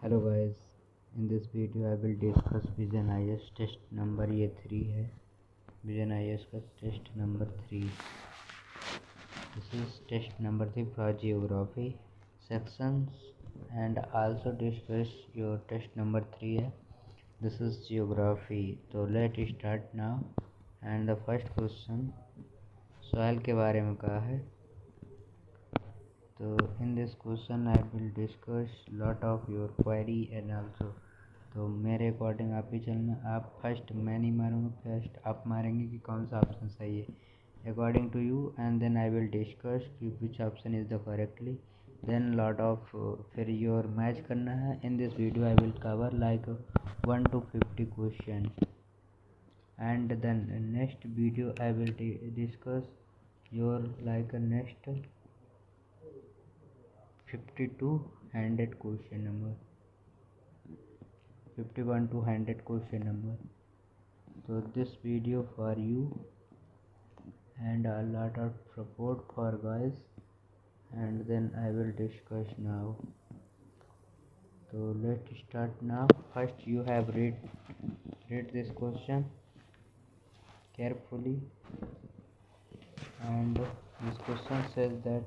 Hello guys, in this video I will discuss Vision IAS test number ये 3 है। Vision IAS का test number 3। This is test number 3 for geography sections and also discuss your test number 3 है। This is geography। तो let's start now and the first question soil के बारे में कहा है। तो in this question I will discuss lot of your query and also तो मेरे अकॉर्डिंग आप ही चलना। आप फर्स्ट, मैं नहीं मारूंगा, फर्स्ट आप मारेंगे कि कौन सा ऑप्शन सही है according to you, and then I will discuss कि which option is the correctly, then lot of फिर योर मैच करना है। In this video I will cover like 1 to 50 question and then next video I will discuss your like next 50 to 100 question number, 51 to 100 question number. So this video for you and a lot of support for guys, and then I will discuss now. So let's start now. First you have read this question carefully, and this question says that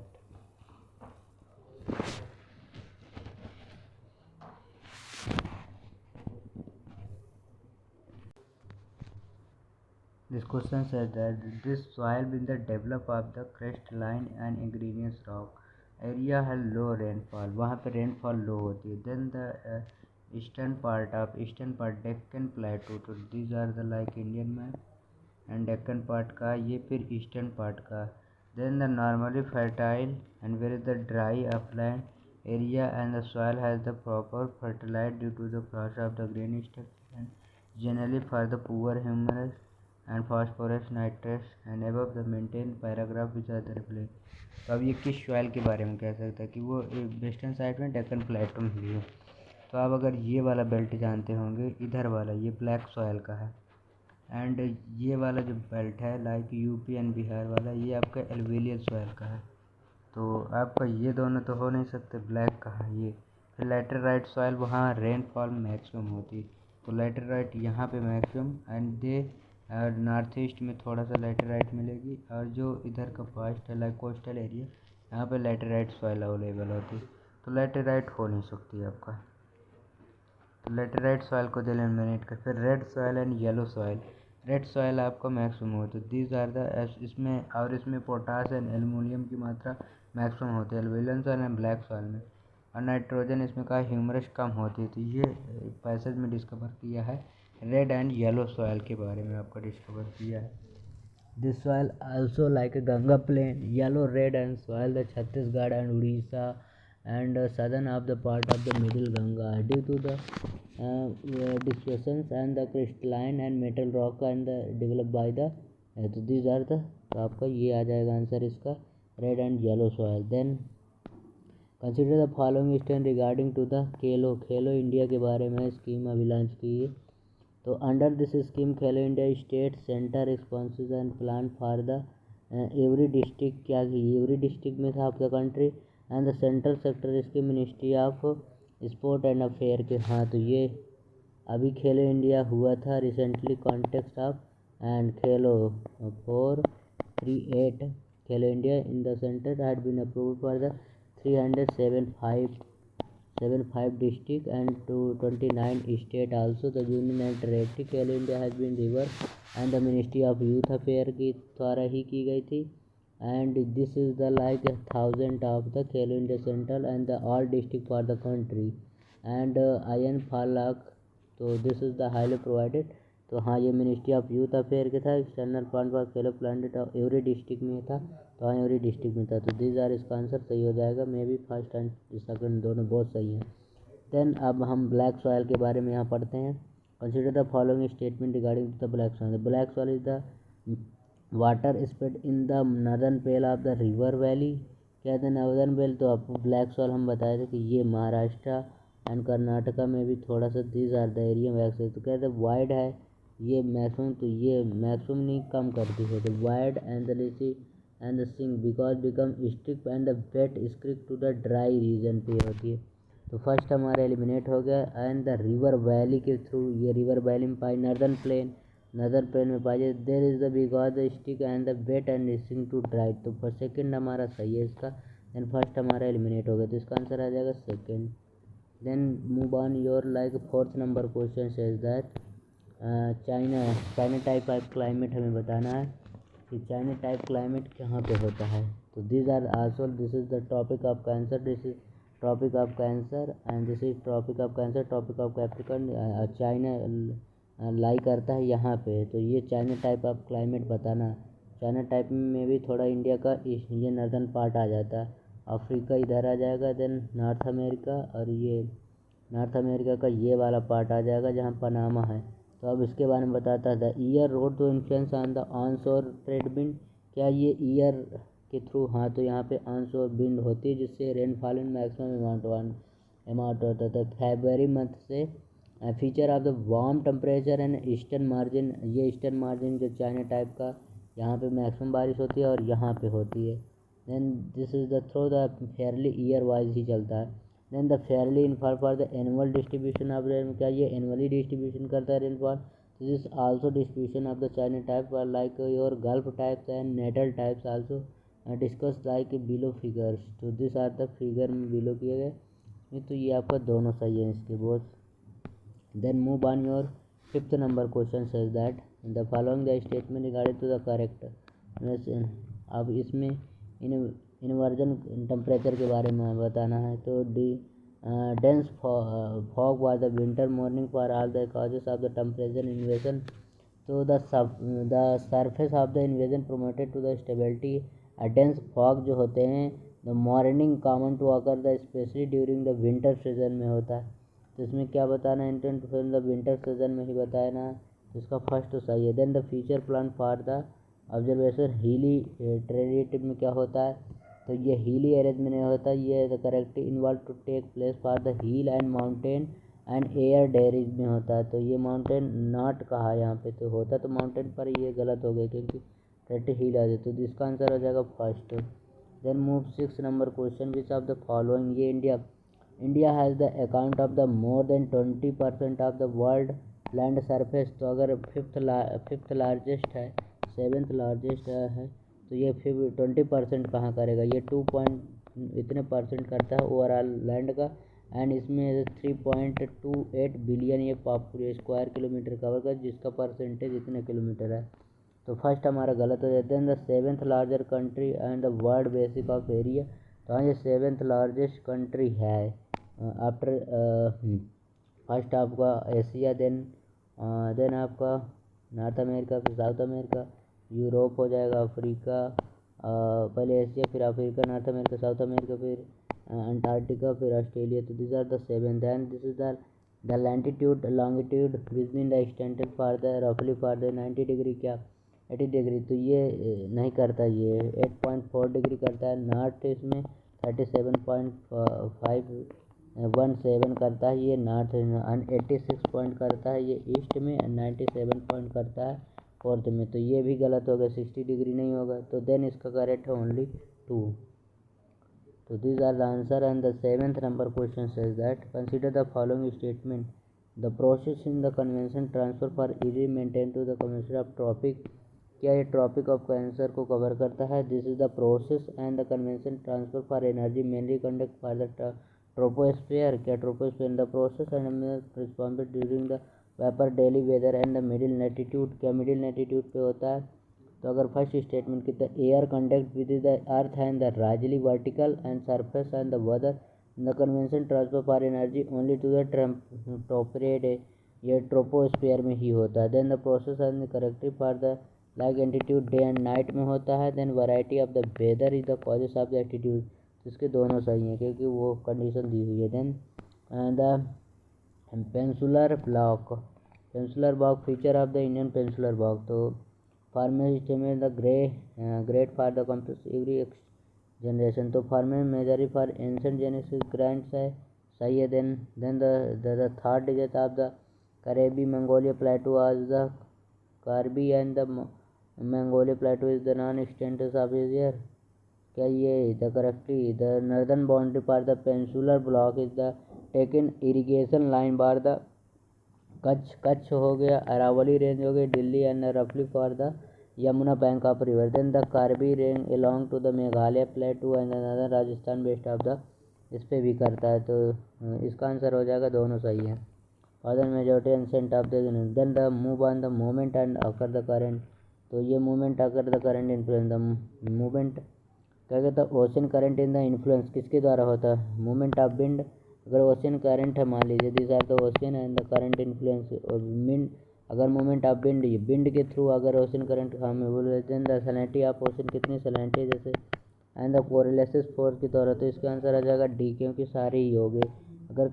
this soil will develop of the crystalline and igneous rock area has low rainfall, वहाँ पे rainfall low होती है। Then the eastern part Deccan plateau, तो these are the like Indian map and Deccan part का, ये फिर eastern part का। Then the normally fertile and where is the dry upland area and the soil has the proper fertilizer due to the process of the grain structure and generally for the poor humus and phosphorus nitrates and above the maintained paragraph which are the reflect। तो अब ये किस soil के बारे में कह सकता है कि वो वेस्टर्न साइड में डेक्कन प्लेटो में भी है। तो आप अगर ये वाला बेल्ट जानते होंगे, इधर वाला ये ब्लैक सॉइल का है, एंड ये वाला जो बेल्ट है लाइक यूपी एंड बिहार वाला, ये आपका एल्वेलियल सॉइल का है। तो आपका ये दोनों तो हो नहीं सकते, ब्लैक का है ये। फिर लैटेराइट सॉइल, वहाँ रेनफॉल मैक्सिमम होती है, तो लैटेराइट यहाँ पे maximum, and they north east में थोड़ा सा लैटेराइट मिलेगी, और जो इधर का पास्ट है लाइक कोस्टल एरिया, यहाँ पे लैटेराइट सॉइल अवेलेबल होती है। तो लैटेराइट हो नहीं सकती आपका, तो लैटेराइट सॉइल को एलिमिनेट कर। फिर red soil and yellow soil, red soil आपका मैक्सिमम होती है, दीज आर द इसमें पोटास एंड एल्युमिनियम की मात्रा मैक्सिमम होती है एल्वेलियन सॉइल एंड ब्लैक सॉइल में, और नाइट्रोजन इसमें का ह्यूमरस कम होती है। तो ये पैसेज में डिस्कवर किया है रेड एंड येलो सॉइल के बारे में आपका डिस्कवर किया है। This soil also like Ganga plain, yellow red and soil the Chhattisgarh and Orissa and southern of the part of the middle Ganga due to the dispersions and the crystalline and metal rock and developed by the तो these are the, तो आपका ये आ जाएगा answer इसका, red and yellow soil. Then consider the following step regarding to the Khelo India के बारे में scheme अभी लॉन्च की है। तो under this scheme Khelo India state centre responses and plan for the every district, क्या एवरी डिस्ट्रिक्ट में था आपका country, and the central sector इसकी ministry of sport and affair के। हाँ, तो ये अभी खेलो इंडिया हुआ था recently context of and Khelo 438 Khelo India in the centre had been approved for the 375 district and to 29 state also the union and territory। Khelo India has been river and the ministry of youth affair की द्वारा ही की गई थी, and this is the like 1000 of the Khelo India central and the all district for the country and आयन फालाक। तो this is the highly provided. तो हाँ, ये मिनिस्ट्री ऑफ यूथ अफेयर के था, external plan for Khelo plan every district में था, तो हाँ एवरी डिस्ट्रिक्ट में था। तो दिस आर इसका आंसर सही हो जाएगा, may be first and second दोनों बहुत सही हैं। देन अब हम ब्लैक सॉइल के बारे में यहाँ पढ़ते हैं। Consider the following statement regarding the black soil. Black soil is the water spread in the northern pale of the river valley. क्या है नॉर्दर्न पेल, तो आपको ब्लैक सॉइल हम बताए थे कि ये महाराष्ट्र एंड कर्नाटका में भी थोड़ा सा दीज आर द एरिया में एक्सेस। तो कहते हैं वाइड है ये मैक्सिमम, तो ये मैक्सिमम नहीं कम करती है, तो वाइड एंड द लिसी and the sing because become strict and the wet स्क्रिक टू द ड्राई रीजन पे होती है। तो फर्स्ट हमारा एलिमिनेट हो गया। एंड द रिवर वैली के थ्रू, ये रिवर वैली में पाई नर्दर्न प्लेन में पाई जाए। There is the because the stick and the wet and listing to dry. तो फर्स्ट सेकेंड हमारा सही है इसका। देन फर्स्ट हमारा एलिमिनेट हो गया, तो इसका आंसर आ जाएगा second. Then move on your like fourth number question says that China type of climate हमें बताना है कि चाइना टाइप क्लाइमेट कहाँ पे होता है। तो this are also, this is the topic of Cancer, this is topic of Cancer and this is topic of Cancer, topic of Capricorn. China lie करता है यहाँ पे, तो ये चाइना टाइप ऑफ क्लाइमेट बताना। चाइना टाइप में भी थोड़ा इंडिया का ये नॉर्दर्न पार्ट आ जाता है, अफ्रीका इधर आ जाएगा, देन नॉर्थ अमेरिका, और ये नॉर्थ अमेरिका का ये वाला पार्ट आ जाएगा जहाँ पनामा है। तो अब इसके बारे में बताता था, year road to influence on the onshore trade wind. क्या ये ईयर के थ्रू, हाँ, तो यहाँ पे ऑनशोर विंड होती है जिससे रेनफॉल इन मैक्सिमम अमाउंट होता था। फेब्रवरी मंथ से feature of the warm temperature and eastern margin, ये ईस्टर्न मार्जिन जो चाइना टाइप का, यहाँ पे मैक्सिमम बारिश होती है और यहाँ पे होती है। Then this is the through the fairly year wise ही चलता है। देन द फेयरली इनफॉल for the annual distribution of rain, क्या ये एनुअली डिस्ट्रीब्यूशन करता है rainfall. This is also distribution of the China type like your gulf types and natal types also discuss like below figures. तो this are the figure में below किए गए। तो ये आपका दोनों सही है इसके both. Then move on your fifth number question says that the following the statement regarding to the correct. अब इसमें इनवर्जन टेम्परेचर के बारे में बताना है। तो dense fog was the winter morning for all the causes of the temperature inversion. तो the surface of the inversion promoted to the stability. Dense fog जो होते हैं the morning common to occur the specially during the winter season में होता है। तो इसमें क्या बताना है, इंटेंट फिर द विंटर सीजन में ही बताना। तो इसका फर्स्ट तो सही है। Then the future plan for the observation hilly territory में क्या होता है, तो ये हीली एरेज में नहीं होता, ये the correct involve to take place for the hill and mountain and air dairies में होता है। तो ये माउंटेन नॉट कहा यहाँ पे, तो होता तो माउंटेन पर, ये गलत हो गया क्योंकि करेक्ट हिल आ जाए। तो इसका आंसर हो जाएगा first. Then move 6 number question, which of the following, ये India has the account of the more than 20% of the world land surface. तो अगर फिफ्थ लार्जेस्ट है, सेवेंथ लार्जेस्ट है, तो ये फिर 20% कहाँ करेगा, ये 2 इतने परसेंट करता है ओवरऑल लैंड का। एंड इसमें 3.28 बिलियन ये स्क्वायर किलोमीटर कवर कर, जिसका परसेंटेज इतने किलोमीटर है। तो फर्स्ट हमारा गलत हो जाता है। The seventh larger country and the world basic of area. तो हाँ, ये सेवेंथ लार्जेस्ट कंट्री है आफ्टर फर्स्ट आपका एशिया, देन आपका नॉर्थ अमेरिका, फिर साउथ अमेरिका, यूरोप हो जाएगा, अफ्रीका, पहले एशिया, फिर Africa, North America, South America, फिर अंटार्कटिका, फिर ऑस्ट्रेलिया। तो this are the seventh. And this is the latitude longitude between the extended for the रफली फॉर द 90 डिग्री, क्या 80 डिग्री। तो ये नहीं करता, ये 8.4 डिग्री करता है। नॉर्थ इसमें 37.517 करता है ये नॉर्थ, 86 पॉइंट करता है ये ईस्ट में, 97 पॉइंट करता है फोर्थ में। तो ये भी गलत हो गया, 60 डिग्री नहीं होगा। तो देन इसका करेक्ट है ओनली 2। तो these are the answer। And the seventh number question says that consider the following statement, the process in the convention transfer for easy maintain to the convention of tropic। क्या ये tropic of Cancer को cover करता है। This is the process and the convention transfer for energy mainly conduct for the troposphere. क्या troposphere the process and responsible during the vapour daily weather and the middle latitude. क्या middle latitude पे होता है। तो अगर first statement की, the air conduct with the earth and the राजली vertical and surface and the weather the convention transfer for energy only to the ट्रोपोरेट, ये ट्रोपोस्फेयर में ही होता है। Then the process and the corrective for the like altitude day and night में होता है। Then variety of the weather is the causes of the altitude. इसके दोनों सही हैं क्योंकि वो कंडीशन दी हुई है। Then the peninsular block feature of the Indian peninsular block. तो फार्मर में the great for the complete every generation. तो former majorly for ancient genesis grants है, सही है। Then the third digit of the करेबी मंगोलिया प्लेटू आज the Karbi and the Mongolia plateau is the non extents of एशियर। क्या ये the correctly the northern boundary for the peninsular block is the taken irrigation line bar the Kutch हो गया, Aravalli range हो गई Delhi and रफली for the Yamuna bank of river, then the Karbi range along to the Meghalaya plateau and another Rajasthan waste of the, इस पे भी करता है। तो इसका आंसर हो जाएगा दोनों सही है। For majority ancient of the, then the move on the moment and occur the current, तो ये movement occur the current influence the movement क्या कहता है, ocean current in the influence किसके द्वारा होता है, मूवमेंट ऑफ विंड। अगर ओशन करंट है मान लीजिए this are the ocean and the current influence, और विंड अगर मूवमेंट ऑफ विंड के थ्रू अगर ओशन करंट हमें बोले, then the salinity of ocean कितनी सैलिनिटी जैसे, एंड द कोरिलेसिस फोर्स की तौर तो इसका आंसर आ जाएगा डी, क्योंकि सारे ही हो गए। अगर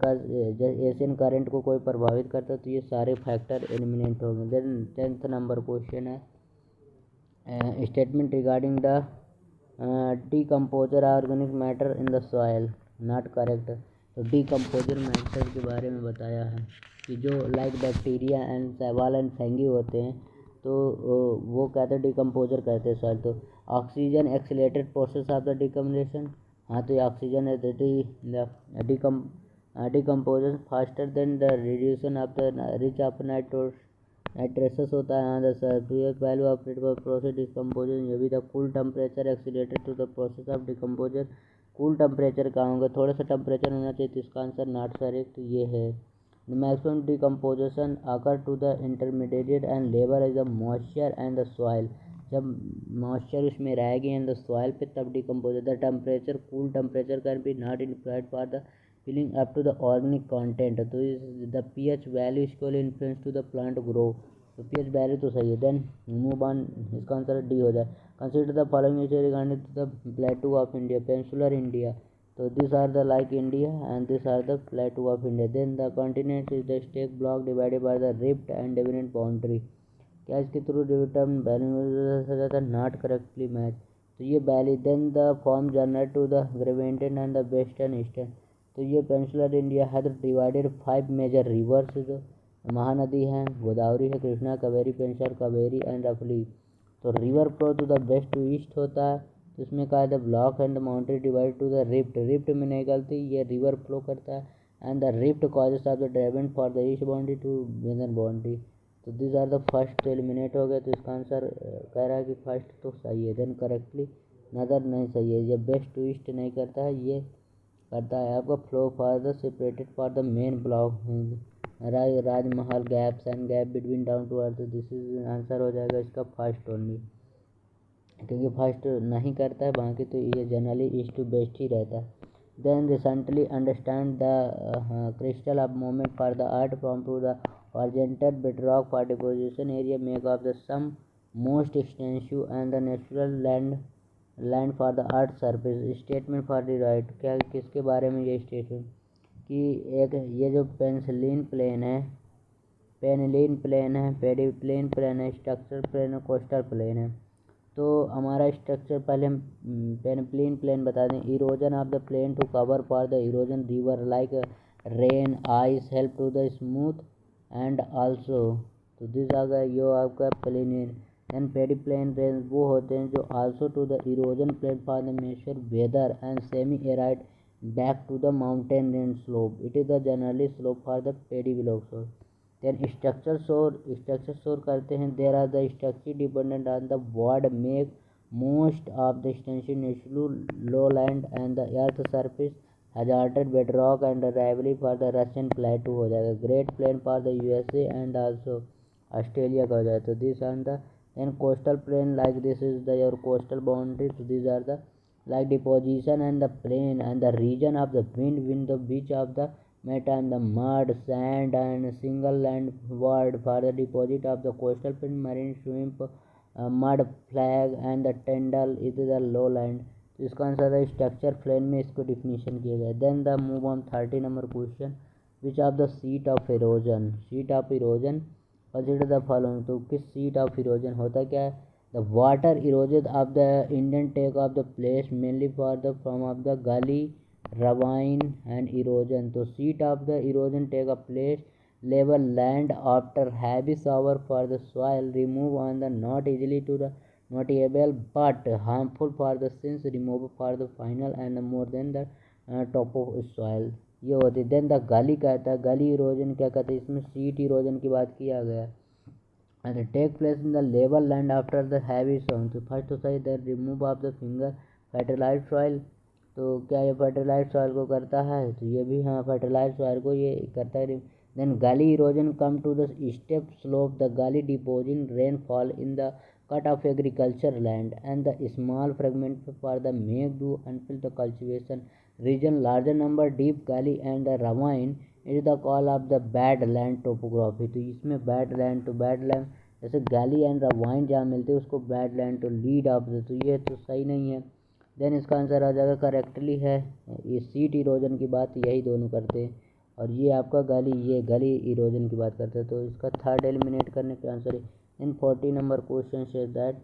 एशियन करंट को कोई प्रभावित करता है तो ये सारे फैक्टर एलिमिनेट हो गए। देन 10th नंबर क्वेश्चन है statement regarding the decomposer organic matter in the soil, not correct. तो डीकम्पोजर मैटर के बारे में बताया है कि जो लाइक बैक्टीरिया एंड शैवाल एंड फंगी होते हैं, तो वो कहते हैं डीकम्पोजर कहते हैं सॉइल। तो oxygen accelerated process of the decomposition, हाँ तो ये ऑक्सीजन है decomposition faster than the reduction of the rich of nitrous होता है। हाँ the surface value of process decomposition, ये भी था cool temperature accelerated to the process of decomposer. Cool temperature कहाँ होगा, थोड़ा सा टेम्परेचर होना चाहिए, तो इसका आंसर नॉट करेक्ट ये है। Maximum decomposition occur to the intermediate and labour is the moisture and the soil, जब मॉइस्चर उसमें रहेगी एंड द सॉइल पे तब decompose the temperature cool temperature can be not influenced for the filling up to the organic content, तो the pH value इसको influence to the plant grow, तो pH value तो सही है। देन मूव ऑन, इसका answer D हो जाए। Consider the following regarding to the plateau of India, peninsular India, so these are the like India and these are the plateau of India. Then the continent is the stake block divided by the rift and definite boundary, क्या इसके through return value not correctly match, तो ये valley then the form generate to the ग्रेवेंटन and the western eastern, तो ये peninsular India है divided 5 major rivers, जो महानदी हैं गोदावरी है, कृष्णा, कावेरी, पेंशर, कावेरी एंड रफली। तो river flow to the west to east होता है, तो इसमें कहा था block and mountain divide to the rift, rift में नहीं गलती, ये रिवर फ्लो करता है and the rift causes of the ड्राइवेंट for the east boundary to weather boundary, तो दिस आर द फर्स्ट तो एलिमिनेट हो गए। तो इसका आंसर कह रहा है कि फर्स्ट तो सही है, देन करेक्टली नदर नहीं सही है, ये वेस्ट टू ईस्ट नहीं करता है, ये करता है आपका flow for the separated for the main block Rajmahal gaps and gap between down to earth, this is answer हो जाएगा इसका फर्स्ट ओनली, क्योंकि फर्स्ट नहीं करता है बाकी तो ये जनरली ईस्ट टू वेस्ट ही रहता है। Then recently understand the crystal of movement for the earth from to the horizontal bedrock for deposition area make up the some most extensive and the natural land for the earth surface, statement for the right, क्या किसके बारे में ये statement कि एक ये जो penicillin plane है पेडिप्लेन प्लेन है, स्ट्रक्चर प्लेन है, कोस्टल प्लेन है। तो हमारा स्ट्रक्चर पहले हम पेनिप्लेन प्लेन बता दें, erosion of the plain to cover for the erosion river like rain ice help to the smooth and also, तो दिस आ गया यो आपका प्लेन एंड पेडिप्लेन रेंज वो होते हैं जो also to the erosion plain for the major weather and semi arid back to the mountain range slope, it is the generally slope for the पेडिब्लॉक सोर। देन स्ट्रक्चर शोर करते हैं, there are the structure dependent on the word make most of the extension natural low land and the earth surface hazarded bedrock and rivalry for the Russian plateau हो जाएगा, great plain for the USA and also Australia का हो जाए। तो this are the then coastal plain like this is the your coastal boundary, तो this are the like deposition and the plain and the region of the wind the beach of the met and the mud sand and single land word for the deposit of the coastal plain marine swamp mud flag and the tendal is the lowland, तो इसका answer है structure plane में इसको definition किया गया। Then the move on 30 number question, which of the seat of erosion consider the following, तो किस seat of erosion होता क्या है, the water erosion of the Indian take of the place mainly for the form of the gully ravine and erosion, तो seat of the erosion take a place level land after heavy shower for the soil remove on the not easily to the notable but harmful for the since remove for the final and more than the top of soil, ये होती है। Then the गली कहता है, गली erosion क्या कहते हैं, इसमें सीट इरोजन की बात किया गया। and take place in the level land after the heavy storm। तो फर्स्ट तो सही, the remove of the finger fertilize soil. तो क्या ये फर्टिलाइज सॉइल को करता है, तो ये भी हाँ फर्टिलाइज सॉइल को ये करता है। Then gully erosion come to the step slope, the gully deposing rainfall in the cut of agriculture land and the small fragment for the make do until the cultivation region larger number deep gully and the ravine is the call of the bad land topography। तो इसमें bad land तो bad land जैसे गैली and ravine जहाँ मिलते हैं उसको bad land तो lead of, तो ये तो सही नहीं है। देन इसका आंसर आ जाएगा करेक्टली है, ये सीट इरोजन की बात यही दोनों करते हैं, और ये आपका गली, ये गली इरोजन की बात करते हैं। तो इसका थर्ड एलिमिनेट करने पे आंसर है। In 40 number question says that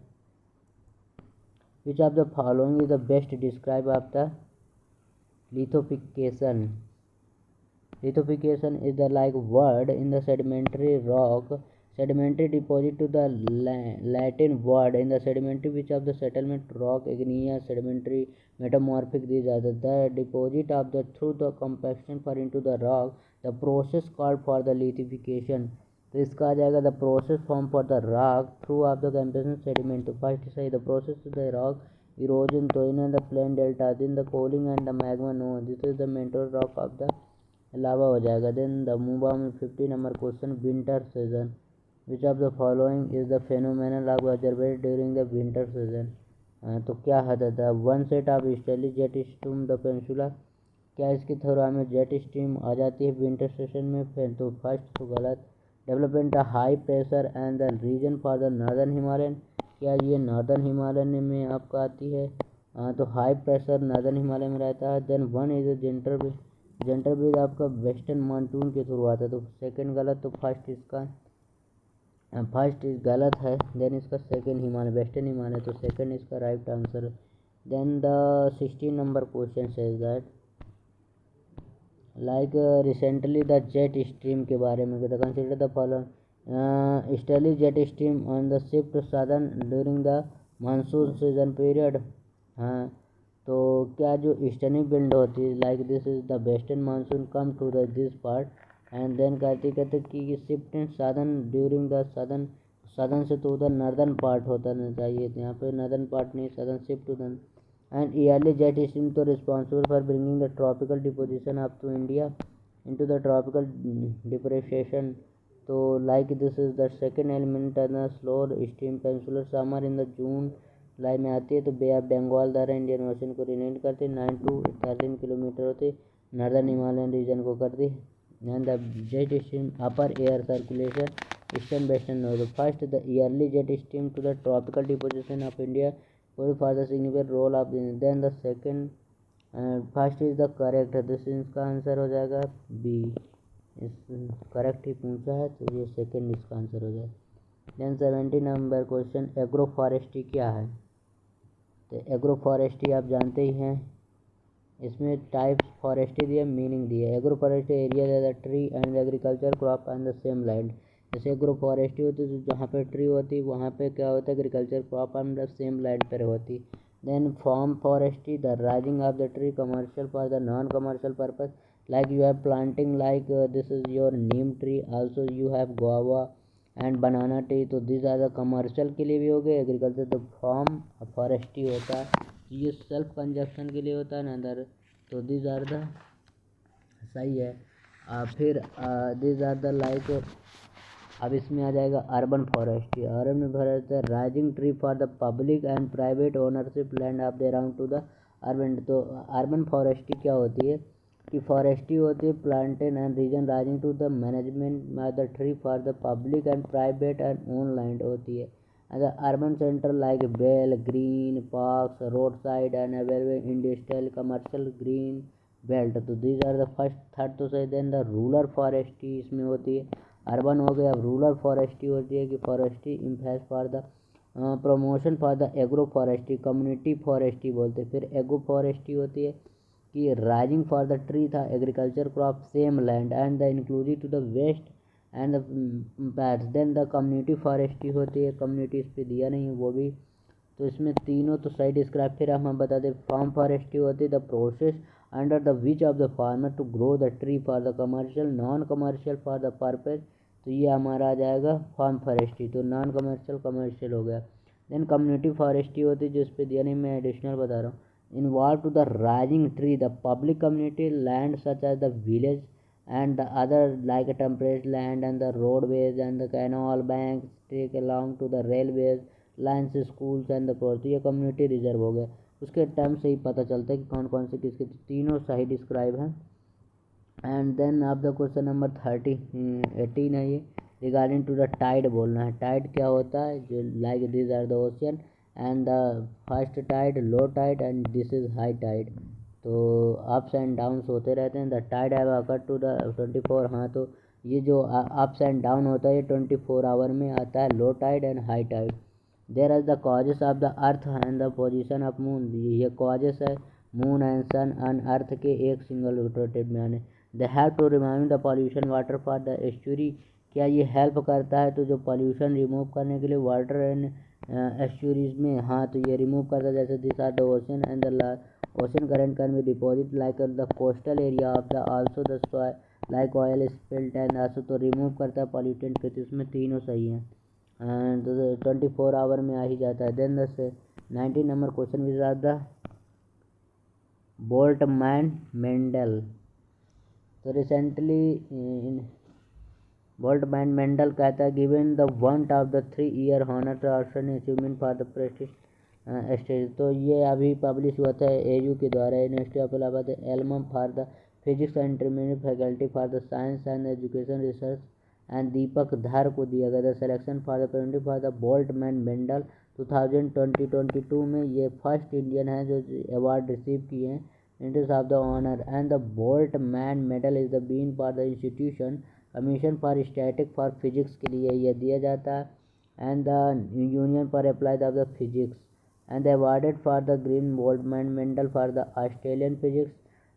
which of the following is the best describe of the lithofication। Lithofication is the like word in the sedimentary rock, sedimentary deposit to the Latin word in the sedimentary which of the settlement rock igneous sedimentary metamorphic these are the deposit of the through the compaction for into the rock the process called for the lithification। तो इसका आ जाएगा the process form for the rock through of the compression sediment. तो first सही, the process the rock erosion तो in the plain delta then the cooling and the magma no this is the mantle rock of the lava हो जाएगा। Then the move on 50 number question winter season which of the following is the phenomenal of observed during the winter season. तो क्या है था one set of easterly jet stream the peninsula, क्या इसके थोड़ा में जेट स्ट्रीम आ जाती है विंटर सेशन में, फिर तो फर्स्ट तो गलत। Development high pressure and the region for the northern Himalayan, क्या ये नॉर्दर्न हिमालयन में आपका आती है, तो हाई प्रेशर नॉर्दर्न हिमालय में रहता है। देन वन इज जेंटर ब्रिज, जेंटर ब्रिज आपका वेस्टर्न मानसून के थ्रू आता है, तो सेकंड गलत। तो फर्स्ट इसका फर्स्ट गलत है, देन इसका सेकंड हिमालय वेस्टर्न हिमालय, तो सेकंड इसका right answer. Then the 16 number question says that like recently the jet stream के बारे में कहता consider the following easterly jet stream on the shift southern during the monsoon season period. हाँ, तो क्या जो ईस्टर्नी विंड होती है like this is the western monsoon come to the this part and then कहते कि shift in southern during the southern से तो उधर नॉर्दर्न पार्ट होता नहीं चाहिए, यहाँ पे नॉर्दर्न पार्ट नहीं, southern shift to the and yearly jet stream तो responsible for bringing the tropical deposition up to India into the tropical depression। तो like this is the second element and the slow stream peninsular summer in the June जुलाई में आती है, तो बे of Bengal द्वारा Indian ocean को relate करते 9 to 13 kilometre होती, northern Himalayan region को करती। And the jet stream upper air circulation eastern western हो, first the yearly jet stream to the tropical deposition of India for the significant role of then the second first is the correct, this इसका answer हो जाएगा B, इस correct ही पूछा है तो ये second इसका आंसर हो जाएगा। Then 70 number question agroforestry क्या है, तो एग्रो फॉरेस्ट्री आप जानते ही हैं, इसमें टाइप्स फॉरेस्ट्री दिया मीनिंग दिया। Agro forestry area the tree and agriculture crop and the same land, जैसे एग्रो फॉरेस्ट्री होती है जहाँ पे ट्री होती है वहाँ पे क्या होता है agriculture crop and the same land पर होती। Then farm forestry the rising of the tree commercial for the non commercial purpose like you have planting like this is your neem tree also you have guava and banana tree, तो this are the commercial के लिए भी हो गए, agriculture the form forestry होता है ये self consumption के लिए होता है ना अदर, तो दिस आर द सही है। फिर दिस आर द लाइक अब इसमें आ जाएगा urban forestry, urban forestry rising tree for the public and private ownership land of the around to the urban. तो अर्बन फॉरेस्ट्री क्या होती है कि फॉरेस्ट्री होती है planting and region rising to the management of the tree for the public and private and own land होती है। अगर urban centre like belt green parks roadside and available industrial commercial green belt, तो these are the first third तो सही। Then the rural forestry इसमें होती है, urban हो गया, अब रूरल फॉरेस्ट्री होती है कि फॉरेस्ट्री इम्फेस for the promotion for the agro forestry community forestry बोलते हैं। फिर एग्रो फॉरेस्ट्री होती है कि राइजिंग फॉर द ट्री था agriculture crop same land and the inclusive to the waste and the pets. Then the community forestry होती है, community इस पर दिया नहीं है वो भी, तो इसमें तीनों तो सही डिस्क्राइब। फिर हम बता दें फार्म फॉरेस्ट्री होती है the process under the wish of the farmer to grow the tree for the commercial, non commercial for the purpose। तो ये हमारा आ जाएगा फार्म फॉरेस्ट्री, तो नॉन कमर्शियल कमर्शियल हो गया। देन कम्युनिटी फॉरेस्ट्री होती है, जो इस पर दिया नहीं, मैं एडिशनल बता रहा हूँ। Involve to the rising tree the public community land such as the village and the other like a temperate land and the roadways and the canal banks take along to the railways lines schools and the port। ये community reserve हो गया। उसके term से ही पता चलता है कि कौन कौन से किसके, तीनों सही डिस्क्राइब हैं। एंड देन आप द क्वेश्चन नंबर 18 है ये, रिगार्डिंग टू द टाइड बोलना है। टाइड क्या होता है, जो like this are the ocean and the first tide low tide and this is high tide. तो अप्स एंड डाउन्स होते रहते हैं। The tide have occur to the 24, हाँ तो ये जो अप्स एंड डाउन होता है ये 24 आवर में आता है, low tide and high tide. There are the causes of the earth and the position of moon, ये कॉजेस है moon and sun and earth के एक सिंगल रोटेटेड में आने। They help to remove the pollution water for the estuary, क्या ये help करता है तो जो पॉल्यूशन रिमूव करने के लिए वाटर एंड एस्चुरीज में, हाँ तो ये रिमूव करता है। जैसे this are the ocean and the ocean current can be deposit like the coastal area of the also the soil like oil spilt and also, तो रिमूव करता है पॉल्यूटेंट के, तो इसमें तीनों सही हैं एंड 24 आवर में आ ही जाता है। Then the 19 number question which are the Boltzmann medal. तो रिसेंटली बोल्टमैन मेंडल कहता है given the one of the 3-year honour to outstanding achievement for the prestige stage. तो ये अभी पब्लिश हुआ था एयू के द्वारा, university of Allahabad, album for the physics and intermediate faculty for the science and education research and Deepak Dhar को दिया गया था selection for the painting for the Boltzmann Mendel 2022 में। ये फर्स्ट इंडियन है जो अवार्ड रिसीव किए हैं in terms of the honour. And the Boltzmann medal is the been for the institution commission for static for physics के लिए यह दिया जाता है and the union for applied of the physics and awarded for the green Boltzmann medal for the Australian physics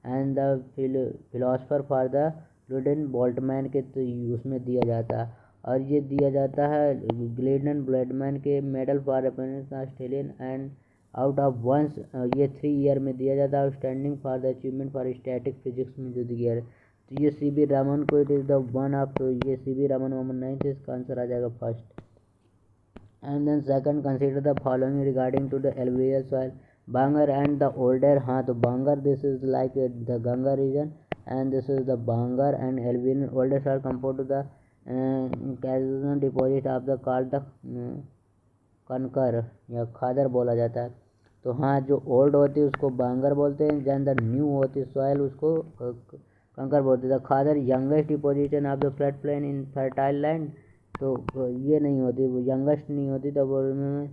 and the philosopher for the लुडेन Boltzmann के, तो उसमें दिया जाता है। और ये दिया जाता है ग्लेडन ब्लैडमैन के medal for appearance Australian and out of once, ये 3 ईयर में दिया जाता है outstanding for the achievement for static physics में जो दिया है। तो ये सी बी रमन को it is the one of, तो ये सी बी रमन वमन नहीं थे, इसका आंसर आ जाएगा first. And then second consider the following regarding to the alluvial soil bangar and the older, हाँ तो bangar this is like the Ganga region and this is the bangar and alluvial older soil compare to the calcium deposit of the called the kankar या खादर बोला जाता है। तो हाँ जो old होती है उसको बांगर बोलते हैं, जैन द न्यू होती है सॉइल उसको कंकर बोलते हैं। The khadar youngest deposition of the flood plain in fertile land, तो ये नहीं होती, वो यंगेस्ट नहीं होती तब में,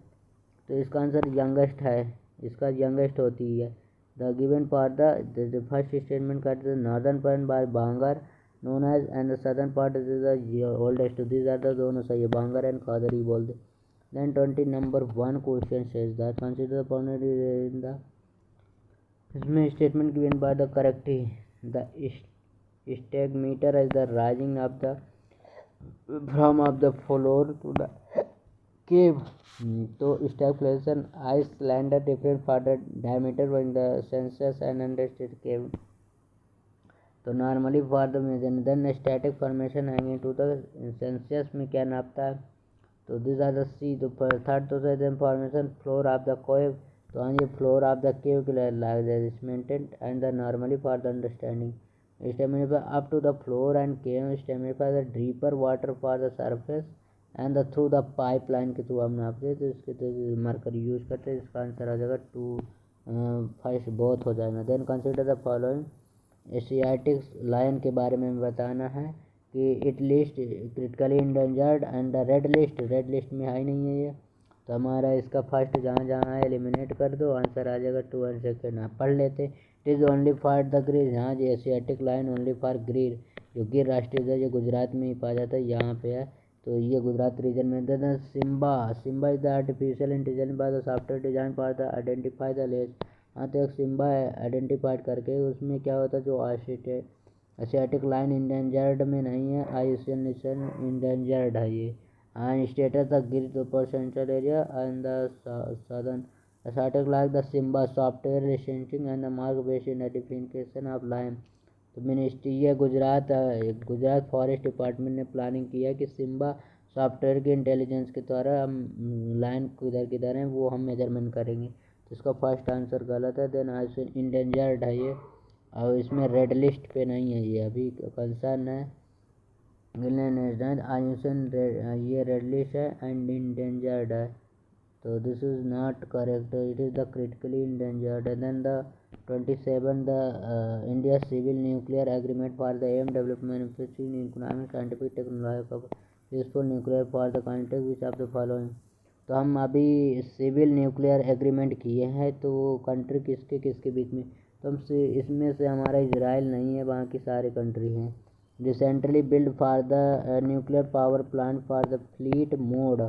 तो इसका आंसर यंगेस्ट है, इसका यंगेस्ट होती है। The given for the first statement करते हैं northern part by bangar known as and the southern part is the oldest, this are the दोनों सही है, बांगर एंड खादर ही बोलते। Then 20 number 1 question says that consider the boundary in the, इसमें statement given by the correctly the stag meter is the rising of the from of the floor to the cave। तो stagflation ice land are different for the diameter in the census and understated cave। तो normally for the major then static formation hanging to the सेंसियस में क्या नापता है, तो this are the सी। तो third तो then formation floor of the cave, तो हाँ ये फ्लोर ऑफ द केव के लिए maintain and the normally for the understanding स्टेमिफाई up to the floor and cave स्टेमिफाई the deeper water for the surface and the through the pipeline के थ्रू हम नापते हैं, तो इसके तो मार्कर यूज करते हैं, इसका आंसर आ जाएगा 2 फर्स्ट बोथ हो जाएगा। Then consider the following Asiatic lion के बारे में बताना है कि it list critically endangered and the red list में हाई नहीं है ये, तो हमारा इसका फर्स्ट जहाँ जहाँ है एलिमिनेट कर दो, आंसर आ जाएगा 2 एंड सेकेंड। आप पढ़ लेते it is only for the ग्रीर, हाँ जी एशियाटिक लाइन ओनली फॉर ग्रीर, जो गिर राष्ट्रीय है ये गुजरात में ही पाया जाता है, यहाँ पे है, तो ये गुजरात रीजन में। The Simba is the artificial intelligence by the software design for the identify the less, हाँ तो एक सिम्बा आइडेंटिफाइड करके उसमें क्या होता है जो एशियाटिक लाइन इंडेंजर्ड में नहीं है, आइसोलेशन इंडेंजर्ड है ये। And status the Gir the central area and the southern starting like the Simba software licensing and the mark based identification of lion. तो मिनिस्ट्री ये गुजरात फॉरेस्ट डिपार्टमेंट ने प्लानिंग किया कि सिम्बा सॉफ्टवेयर के इंटेलिजेंस के द्वारा हम लाइन किधर किधर हैं वो हम मेजरमेंट करेंगे। तो इसका फर्स्ट आंसर गलत है। देन आइसोन इंडेंजर्ड है ये, और इसमें रेड लिस्ट पे नहीं है, ये अभी कंसर्न है। आइसोन ये रेड लिस्ट है एंड इंडेंजर्ड है, तो this is not correct. It is the critically endangered. And then the 27 the India civil nuclear agreement for the aim development manufacturing economic scientific technological useful nuclear for the context which of the following। तो हम अभी civil nuclear agreement किए हैं, तो country किसके किसके बीच में, तो हम इसमें से हमारा इजराइल नहीं है, बाकी सारे कंट्री हैं। Recently build for the nuclear power plant for the fleet mode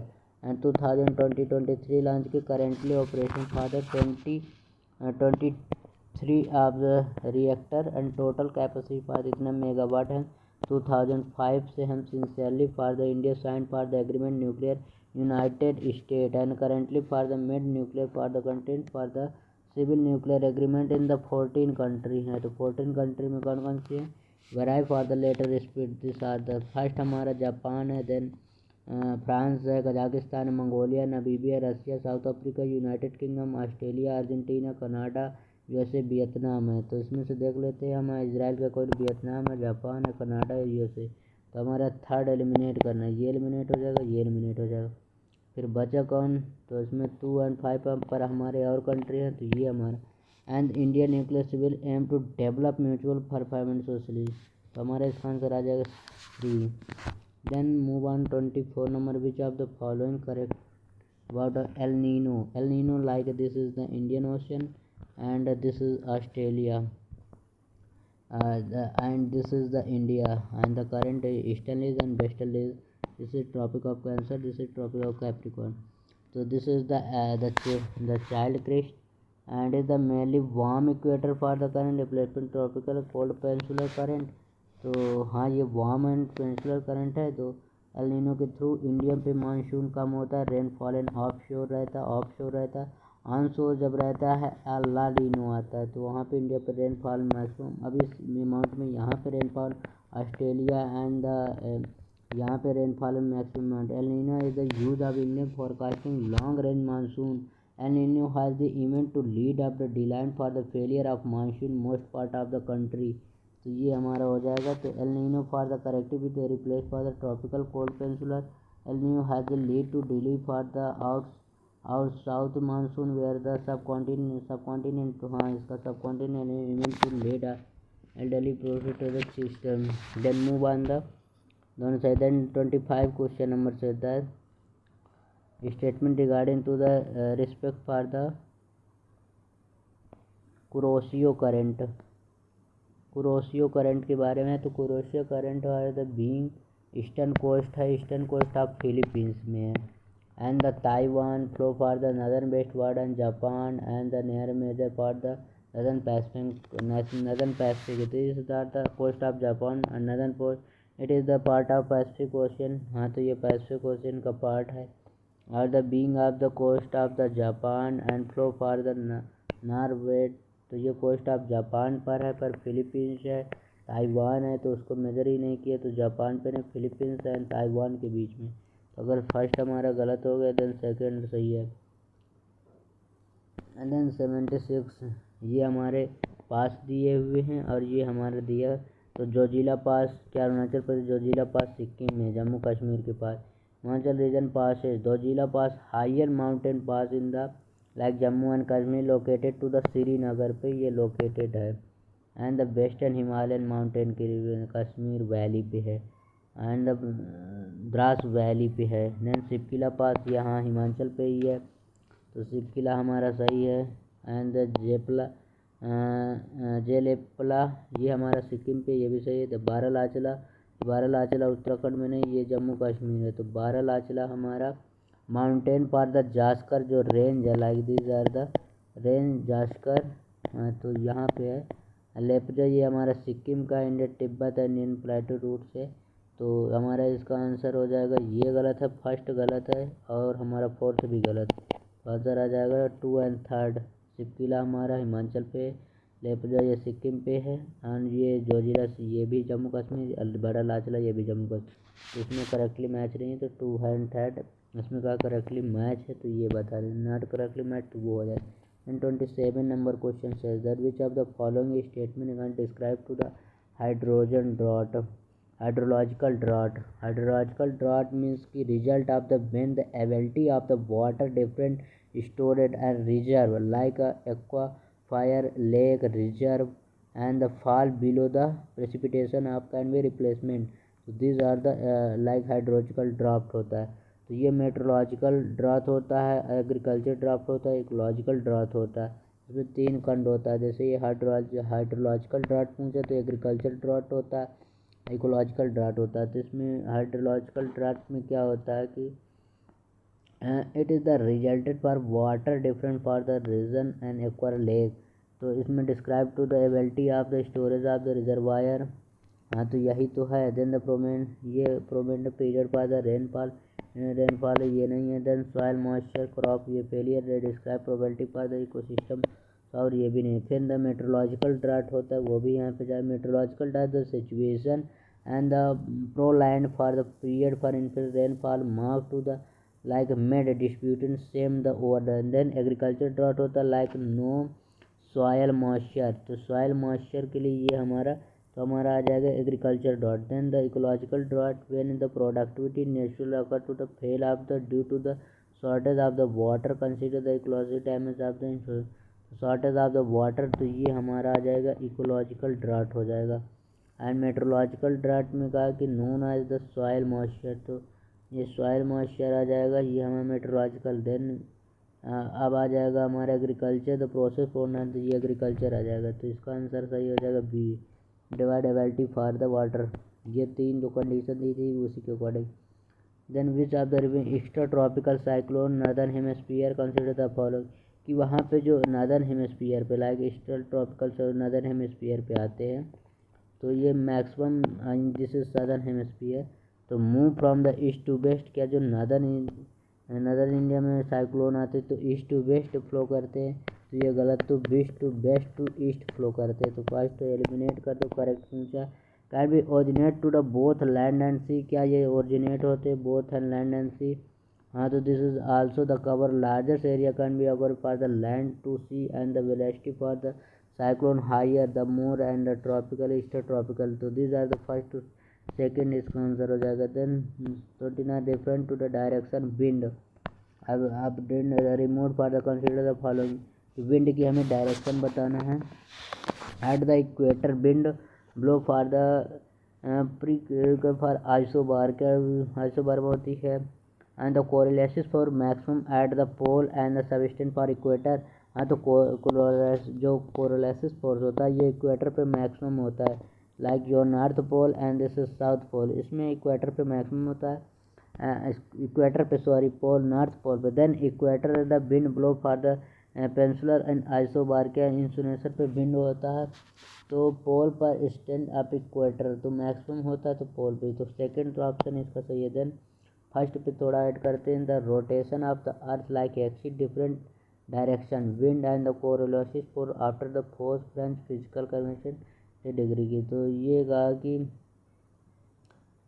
and 2023 launch के currently operation for the 23 of the reactor and total capacity for इतना मेगावाट है। 2005 से हम sincerely for the India signed for the agreement nuclear United States and currently for the made nuclear for the content for the civil nuclear agreement in the 14 country है। तो 14 country में कौन कौन सी है, वेराई for the letter speed this are the first हमारा Japan है, देन फ्रांस है, Kazakhstan, Mongolia, Namibia, Russia, South Africa, United Kingdom, Australia, Argentina, Canada, USA, Vietnam है। तो इसमें से देख लेते हैं हम, इजराइल का कोई, वियतनाम है, जापान है, कनाडा है, यूएसए। तो हमारा थर्ड एलिमिनेट करना है, ये एलिमिनेट हो जाएगा, ये एलिमिनेट हो जाएगा, फिर बचा कौन, तो इसमें 2 और 5 पर हमारे और कंट्री है, तो ये हमारा and India nuclear civil aim to develop mutual performance socially. तो हमारा इसका आंसर आ जाएगा 3। Then move on 24 number, which of the following correct about El Nino? El Nino, like this is the Indian Ocean and this is Australia, and this is the India, and the current easterlies and westerlies. This is Tropic of Cancer, this is Tropic of Capricorn. So this is the child crest and is the mainly warm equator for the current developing tropical cold peninsular current। तो हाँ, ये warm and peninsular current है। तो El Nino के through India पे monsoon कम होता है, rainfall end of शोर रहता है, ऑन शोर जब रहता है ला नीनो आता है, तो वहाँ पे इंडिया पे रेनफॉल मैक्सिमम अभी इस अमाउंट में, यहाँ पे रेनफॉल ऑस्ट्रेलिया एंड यहाँ पे rainfall maximum amount. El Nino is the use of Indian forecasting long range monsoon. El Nino has the event to lead up the decline for the failure of monsoon most part of the country. तो ये हमारा हो जाएगा। तो El Nino for the corrective with replace for the tropical cold peninsular. El Nino has lead to delay for the out south monsoon where the सब continent. तो हाँ, इसका subcontinent event to led elderly protected system। Then move on the दोनों side. then 25 question number से होता है statement regarding to the respect for the Kuroshio current. Kuroshio current के बारे में, तो कुरोशियो करंट है द बीइंग ईस्टर्न कोस्ट है, ईस्टर्न कोस्ट ऑफ फिलीपींस में है, and the Taiwan flow for the northern westward and Japan and the near major for the northern Pacific. This is the coast of Japan and northern post it is the part of Pacific ocean. हाँ, तो ये Pacific ocean का part है। और the being of the coast of the Japan and flow for the नॉर्वेट। तो ये coast of Japan पर है, पर फिलीपींस है, ताइवान है, तो उसको मेजर ही नहीं किया, तो जापान पे नहीं, फिलीपींस एंड ताइवान के बीच में। तो अगर फर्स्ट हमारा गलत हो गया, देन सेकंड सही है। एंड देन 76 ये हमारे पास दिए हुए हैं, और ये हमारा दिया। तो जोजिला पास क्या अरुणाचल प्रदेश, जोजिला पास सिक्किम में, जम्मू कश्मीर के पास। हिमाचल रीजन पास है Zojila pass, higher mountain pass in the like Jammu and Kashmir located to the Srinagar पे ये लोकेटेड है। And the western Himalayan mountain के कश्मीर वैली पे है, एंड द द्रास वैली पे है। देन शिपकिला पास यहाँ हिमाचल पे ही है, तो शिपकिला हमारा सही है। एंड द जेलेपला ये हमारा सिक्किम पे, ये भी सही है। तो बारालाचला उत्तराखंड में नहीं, ये जम्मू कश्मीर है। तो बारालाचला हमारा माउंटेन फॉर द जास्कर जो रेंज है, like this are the range Zaskar, तो यहाँ पे है। लेपजा ये हमारा सिक्किम का India Tibet and Indian plateau route से। तो हमारा इसका आंसर हो जाएगा, ये गलत है, फर्स्ट गलत है, और हमारा फोर्थ भी गलत। आंसर आ जाएगा 2 एंड 3। सिपकिला हमारा हिमाचल पे, लेपजा ये सिक्किम पे है, एंड ये जोजिरस ये भी जम्मू कश्मीर, बड़ा लाचला ये भी जम्मू कश्मीर। इसमें करेक्टली मैच नहीं है तो 2 एंड 3। इसमें कहा करेक्टली मैच है तो ये बता दें, नॉट करेक्टली मैच तो वो हो जाए। And 27 number question says that which of the following statement can describe to the hydrogen drought, hydrological drought। hydrological drought means the result of the when the availability of the water different stored and reserve like a aquifer, lake, reserve, and the fall below the precipitation of can be replacement। so these are the like hydrological drought होता है। तो ये meteorological drought होता है, agriculture drought होता है, ecological drought होता है। इसमें 3 खंड होता है। जैसे ये हाइड्रोलॉजिकल ड्रॉट पूछे तो एग्रीकल्चर ड्रॉट होता है, इकोलॉजिकल ड्रॉट होता है। तो इसमें हाइड्रोलॉजिकल ड्रॉट में क्या होता है कि it is the resulted for water different for the region and acquire lake. तो इसमें describe to the ability of the storage of the reservoir. हाँ तो यही तो है। देन द प्रोमेंट पीरियड फॉर द रेनफॉल ये नहीं है। देन सॉइल मॉइस्चर क्रॉप ये failure describe probability for the ecosystem और ये भी नहीं। फिर द मेट्रोलॉजिकल ड्राट होता है वो भी यहाँ पे जाए। Meteorological drought the situation and the prolonged for the period for infill rainfall mark to the like made distribution same the over the then agriculture drought होता है like no soil moisture। तो soil moisture के लिए ये हमारा तो हमारा आ जाएगा agriculture drought. Then the ecological drought when the productivity natural occur to the fail of the due to the shortage of the water consider the ecological damage of the shortage of the water. तो ये हमारा आ जाएगा ecological drought हो जाएगा। And meteorological drought में कहा कि known as the soil moisture, तो ये सॉइल मॉइस्चर आ जाएगा, ये हमें मेट्रोलॉजिकल। देन अब आ जाएगा हमारा एग्रीकल्चर द प्रोसेस फॉर, तो ये एग्रीकल्चर आ जाएगा। तो इसका आंसर सही हो जाएगा B, divide ability for the water. ये 3 जो कंडीशन दी थी उसी के according. Then which of the extra tropical cyclone northern hemisphere consider the following, कि वहाँ पे जो नॉर्दर्न हेमिस्फीयर पे like extra tropical northern hemisphere पे आते हैं तो ये maximum this is southern hemisphere. तो move from the east to west, क्या जो नदर इंडिया में साइक्लोन आते तो ईस्ट टू वेस्ट फ्लो करते हैं, तो ये गलत। तो वेस्ट टू ईस्ट फ्लो करते हैं। तो फर्स्ट तो एलिमिनेट कर दो, करेक्ट पूछा। Can be originate to the both land and sea, क्या ये ओरिजिनेट होते both and land and sea. हाँ तो this is also the cover largest area can be our for the land to sea and the velocity for the cyclone higher the more and the tropical easter tropical. तो this are the first second इसका answer हो जाएगा। Then 29 different to the direction wind. अब remote for the consider the following, wind की हमें direction बताना है। At the equator wind blow for the pre for isobar, क्या आइसोबार होती है। And the coriolis for maximum at the pole and the substance for equator. हाँ तो जो कोरिलेसिस फोर्स होता है ये इक्वेटर पे मैक्सिमम होता है, like your north pole and this is south pole. इसमें इक्वेटर पे मैक्सिमम होता है, इक्वेटर पे सॉरी पोल नॉर्थ पोल पे। Then equator the wind blow for the peninsular and isobar, के इंसुलेशन पे विंड होता है तो पोल पर स्टैंड अप इक्वेटर तो मैक्सिमम होता है तो पोल पे। तो सेकंड ऑप्शन इसका सही है। देन फर्स्ट पे थोड़ा ऐड करते हैं, the rotation of the earth like axis different direction wind and the coriolis for after the fourth french physical convention degree की। तो ये कहा कि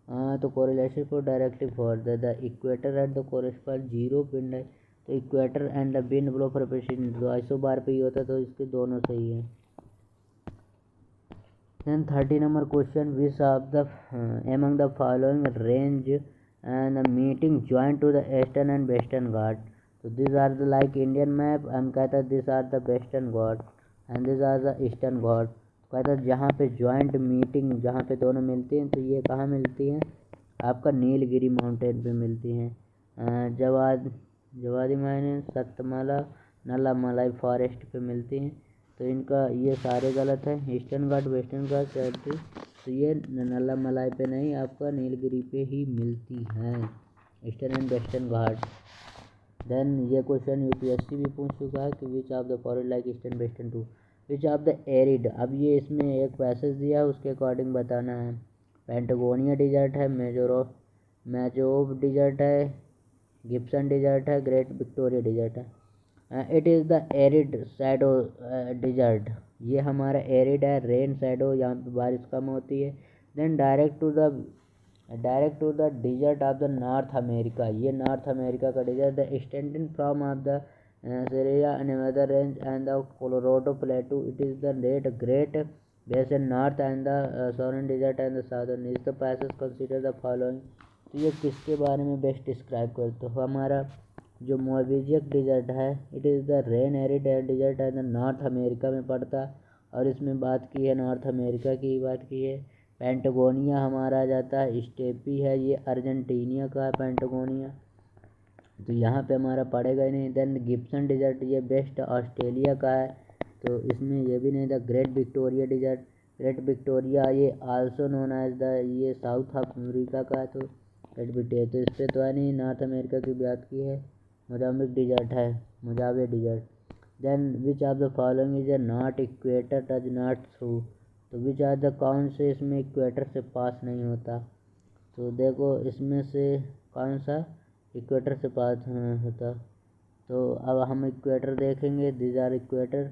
हाँ तो correlation for directly for the equator and the correspond zero wind है, तो equator and the wind blow for president तो आइसोबार पे ही होता है, तो इसके दोनों सही है। Then 30 number question, which of the among the following range and meeting joint to the eastern and western Ghat. तो this are the like Indian map, हम कहता है this are the western Ghat and this are the eastern Ghat. कहता है जहाँ पे joint meeting जहाँ पे दोनों मिलती हैं तो ये कहाँ मिलती हैं, आपका नीलगिरी माउंटेन पे मिलती हैं। जवादी माइने सतमाला नला मलाई फॉरेस्ट पे मिलती हैं। तो इनका ये सारे गलत हैं, ईस्टर्न घाट वेस्टर्न घाट सेंट्री। तो ये नला मलाई पे नहीं, आपका नीलगिरी पे ही मिलती हैं eastern and western Ghat. Then ये क्वेश्चन यूपीएससी भी पूछ चुका है कि which of the forest like eastern western to which of the arid. अब ये इसमें एक पैसेज दिया है उसके अकॉर्डिंग बताना है। पेंटागोनिया डिजर्ट है, मेजोव डिजर्ट है, गिब्सन डिजर्ट है, ग्रेट विक्टोरिया डिजर्ट है। It is the arid shadow desert. ये हमारा एरिड है, रेन शैडो, यहाँ पे बारिश कम होती है। Then direct to the desert of the north America. ये नॉर्थ अमेरिका का desert, the extending from of the Syria and another range and the Colorado Plateau. It is the great basin north and the southern desert and the southern east. The passes consider the following। तो ये किसके बारे में best describe करते हो? हमारा जो मोरविजियक डिजर्ट है, it is the rain arid desert है, नॉर्थ अमेरिका में पड़ता है। और इसमें बात की है नॉर्थ अमेरिका की बात की है। पेंटागोनिया हमारा आ जाता है, स्टेपी है, ये अर्जेंटीनिया का है पेंटागोनिया, तो यहाँ पे हमारा पड़ेगा ही नहीं। देन गिब्सन डिजर्ट, ये बेस्ट ऑस्ट्रेलिया का है, तो इसमें ये भी नहीं था। Great Victoria desert, great Victoria ये आल्सो नोन एज द, ये साउथ अफ्रीका का है, तो ग्रेट विक्टोरिया तो इस पर तो है नहीं। नॉर्थ अमेरिका की बात की है, मोजाम्बिक डिजर्ट है, Mojave desert. Then which of the following is a not equator touch not through, तो विच आर द कौन से इसमें इक्वेटर से पास नहीं होता? तो देखो इसमें से कौन सा इक्वेटर से पास होता। तो अब हम इक्वेटर देखेंगे, दिस आर इक्वेटर।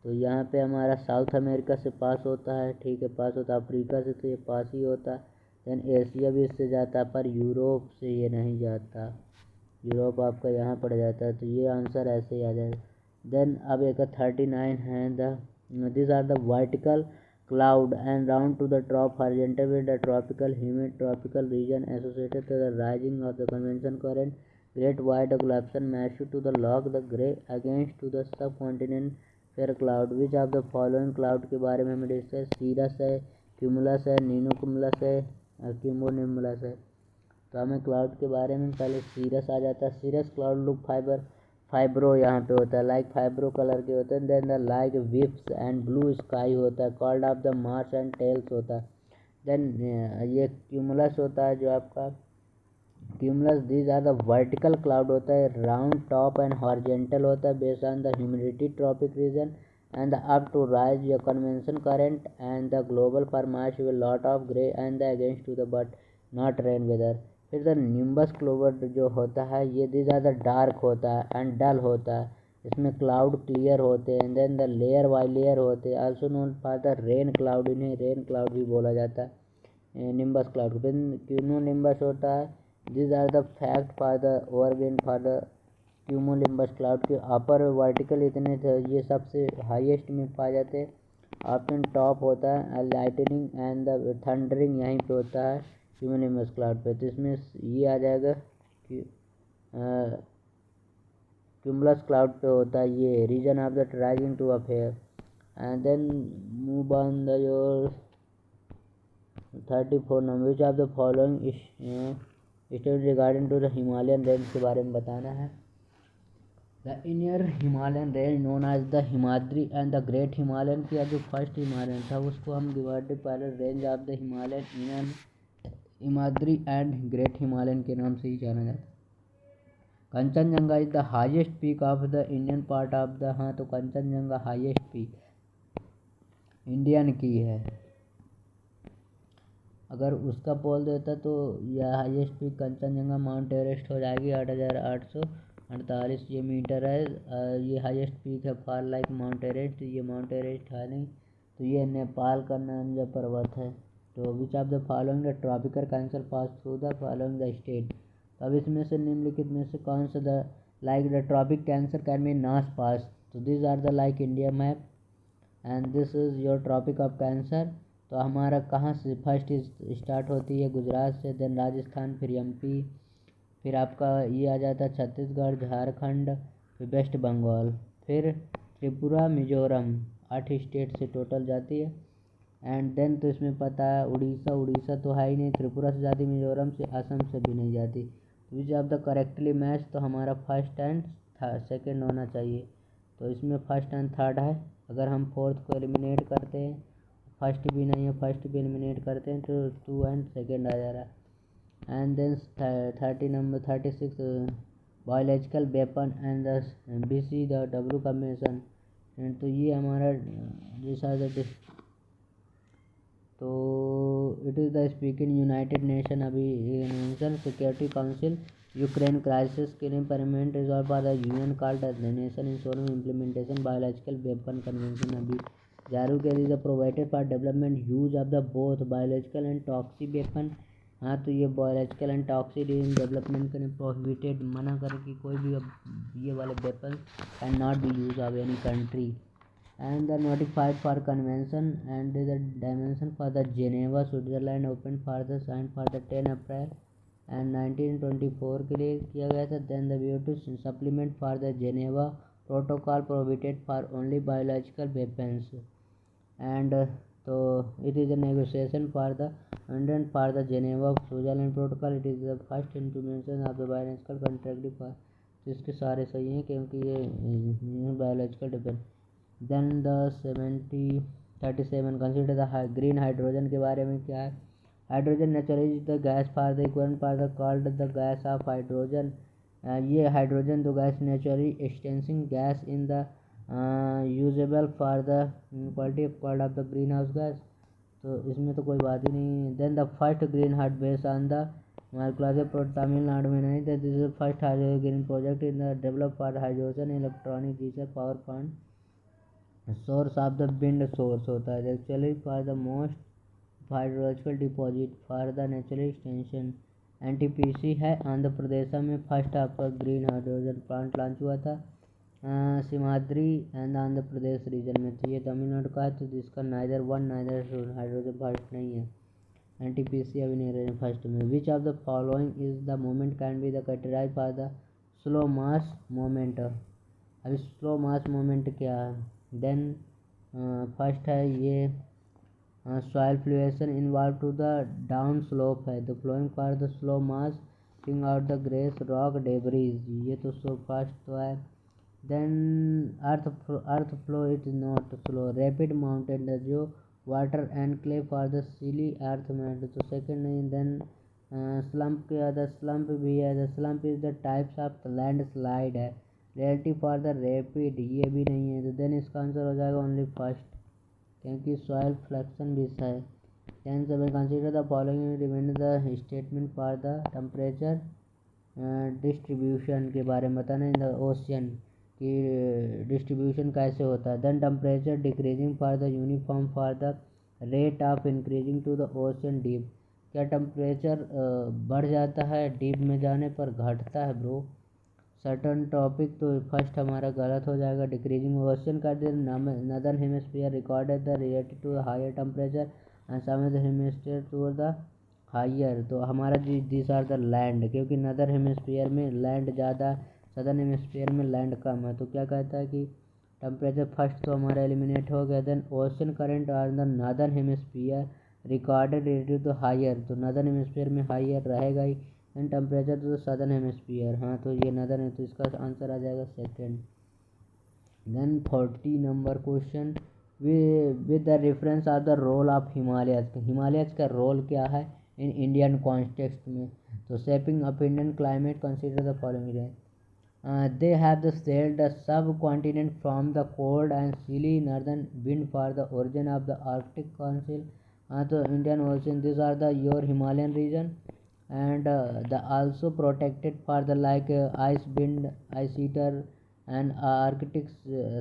तो यहाँ पे हमारा साउथ अमेरिका से पास होता है, ठीक है, पास होता है। अफ्रीका से तो ये पास ही होता है। देन एशिया भी इससे जाता है, पर यूरोप से ये नहीं जाता। यूरोप आपका यहाँ पड़ जाता है, तो ये आंसर ऐसे ही आ जाएगा। देन अब एक 39 है, this are the vertical cloud and round to the top horizontal with the tropical humid tropical region associated to the rising of the convection current, great white collapsion massive to the log the gray against to the subcontinent fair cloud। which of the following cloud के बारे में हमें discuss? Serous है, cumulus है, नीनोकुमुलस है, क्यूमोनिमुलस है। तो हमें क्लाउड के बारे में पहले सीरस आ जाता है। सीरस क्लाउड लुक फाइब्रो यहाँ पे होता है, लाइक फाइब्रो कलर के होते हैं। Then the like wisps and blue sky होता है, called of the mares and tails होता है। देन ये क्यूमुलस होता है जो आपका cumulus, these are the vertical cloud होता है, राउंड टॉप एंड हॉरिजेंटल होता है, based on the humidity tropic region and the up to rise your convection current and the global permaish with lot of gray and the against to the but not rain weather। फिर the nimbus clover जो होता है, ये ज़्यादा dark होता है and डल होता है, इसमें क्लाउड क्लियर होते हैं। Then the layer by layer होते हैं, also known for the rain cloud, इन्हें रेन क्लाउड भी बोला जाता है निम्बस क्लाउड को। फिर क्यूनो निम्बस होता है, this are the fact for the over win for the cumulonimbus cloud के अपर वर्टिकल इतने थे, ये सबसे हाईएस्ट में पाए जाते हैं। ऑप्शन टॉप होता है लाइटनिंग एंड द थंडरिंग यहीं पे होता है क्यूमोनिम्बस क्लाउड पे, तो इसमें ये आ जाएगा कि क्यूमुलस क्लाउड पे होता है ये region of the rising to affair. And then move on the your 34 number, which of the following state regarding to the Himalayan range के बारे में बताना है। The inner Himalayan range known as the Himadri and the great Himalayan किया, जो first Himalayan था उसको हम डिवाइडेड पहले range of the Himalayan inner Himadri and great Himalayan के नाम से ही जाना जाता है। Kanchenjunga is the highest peak of the Indian part of the, हाँ तो कंचनजंगा हाईएस्ट पीक इंडियन की है। अगर उसका बोल देता तो यह highest peak Kanchenjunga mount Everest हो जाएगी 8,848 ये मीटर है। ये हाईएस्ट पीक है फॉर लाइक माउंट एवरेस्ट, ये माउंट एवरेस्ट है नहीं, तो ये नेपाल का नंजा पर्वत है। तो which of the following the tropical cancer pass through the following the state, अब इसमें से निम्नलिखित में से कौन सा the like the tropic cancer can be not pass, तो this are the like India map and this is your tropic of cancer. तो हमारा कहाँ से फर्स्ट स्टार्ट होती है? गुजरात से, देन राजस्थान, फिर एमपी, फिर आपका ये आ जाता है छत्तीसगढ़, झारखंड, फिर वेस्ट बंगाल, फिर त्रिपुरा, मिजोरम, 8 स्टेट से टोटल जाती है। एंड देन तो इसमें पता है उड़ीसा तो है ही नहीं, त्रिपुरा से जाती, मिजोरम से, असम से भी नहीं जाती। तो which of the correctly match, तो हमारा फर्स्ट एंड सेकेंड होना चाहिए, तो इसमें फर्स्ट एंड थर्ड है। अगर हम फोर्थ को एलिमिनेट करते हैं, फर्स्ट भी नहीं है, फर्स्ट भी एलिमिनेट करते हैं तो 2 एंड सेकेंड आ जा रहा है। And then 36 biological weapon and the BC the W combination, तो ये हमारा जैसा तो it is the speaker united nation अभी सिक्योरिटी काउंसिल यूक्रेन क्राइसिस के permanent resolve by the UN called the nation ensuring implementation biological weapon convention अभी जारू के दी provided for development use of the both biological and toxic weapon. हाँ, तो ये biological and toxic development करने prohibited मना करे कि कोई भी ये वाले weapon can not be use of any country and the notified for convention and the dimension for the Geneva Switzerland open for the sign for the 10 April and 1924 के लिए किया गया था। then the view to supplement for the Geneva protocol prohibited for only biological weapons and so it is a negotiation for the and for the Geneva Switzerland protocol it is the first implementation of the biological contract for इसके सारे सही हैं क्योंकि ये biological defence. Then the 37 consider the green hydrogen के बारे में क्या है। Hydrogen naturally is the gas for the equivalent for the called the gas of hydrogen. ये हाइड्रोजन तो gas naturally extending gas in the usable for the quality called of the green house gas. तो इसमें तो कोई बात ही नहीं। Then the first green heart base on the मार्क्लाजे तमिलनाडु में नहीं this is first hydrogen green project in the develop for hydrogen electronic geyser power plant. Source of the wind source होता है actually for the most hydrological deposit for the natural extension. NTPC है आंध्र प्रदेश में first आपका green hydrogen plant launch हुआ था Simhadri and Andhra Pradesh region में। तो ये तमिलनाडु का है तो जिसका neither one neither hydrogen first नहीं है। एनटीपीसी अभी नहीं रहे फर्स्ट में। Which of the following is the moment can be the categorise for the slow mass moment. अभी स्लो मास मोमेंट क्या है। देन फर्स्ट है ये solifluction involve to the down slope है the flowing for the slow mass thing out the grace rock debris ये तो so first तो है। Then earth flow is not slow rapid mountain जो water and clay for the silly earth में तो second नहीं। Then slump के the slump भी है the slump is the types of landslide है रियलिटी फॉर द रैपिड ये भी नहीं है। तो देन इसका आंसर हो जाएगा ओनली फर्स्ट क्योंकि सॉइल फ्लक्शन भी है। Then seven consider the following remind the statement for the temperature distribution के बारे में बताना इन द ओशियन कि डिस्ट्रीब्यूशन कैसे होता है। Then temperature decreasing for the uniform for the rate of increasing to the ocean deep. क्या temperature बढ़ जाता है डीप में जाने पर घटता है ब्रो। सर्टन टॉपिक तो फर्स्ट हमारा गलत हो जाएगा। डिक्रीजिंग ओशन का northern hemisphere recorded the related to higher temperature and southern hemisphere to the higher. तो हमारा दिस आर द लैंड क्योंकि नदर हेमिस्फीयर में लैंड ज़्यादा सदर्न हेमिस्फीयर में लैंड कम है। तो क्या कहता है कि टेम्परेचर फर्स्ट तो हमारा एलिमिनेट हो गया। Then ocean current are the northern hemisphere recorded related to higher तो नदर्न हेमिस्फीयर में हायर रहेगा ही। एंड टेम्परेचर तो सदर्न हेमिस्फीयर हाँ तो ये नदर्न है तो इसका आंसर आ जाएगा second. Then 40 number question with the reference of the role of Himalayas. Himalayas का रोल क्या है इन इंडियन कॉन्टेक्स्ट में। तो shaping of Indian climate consider the following they have the sailed the subcontinent from the cold and chilly northern wind for the origin of the Arctic Council. तो Indian Ocean these are the your Himalayan region and the also protected for the like ice wind ice heater and Arctic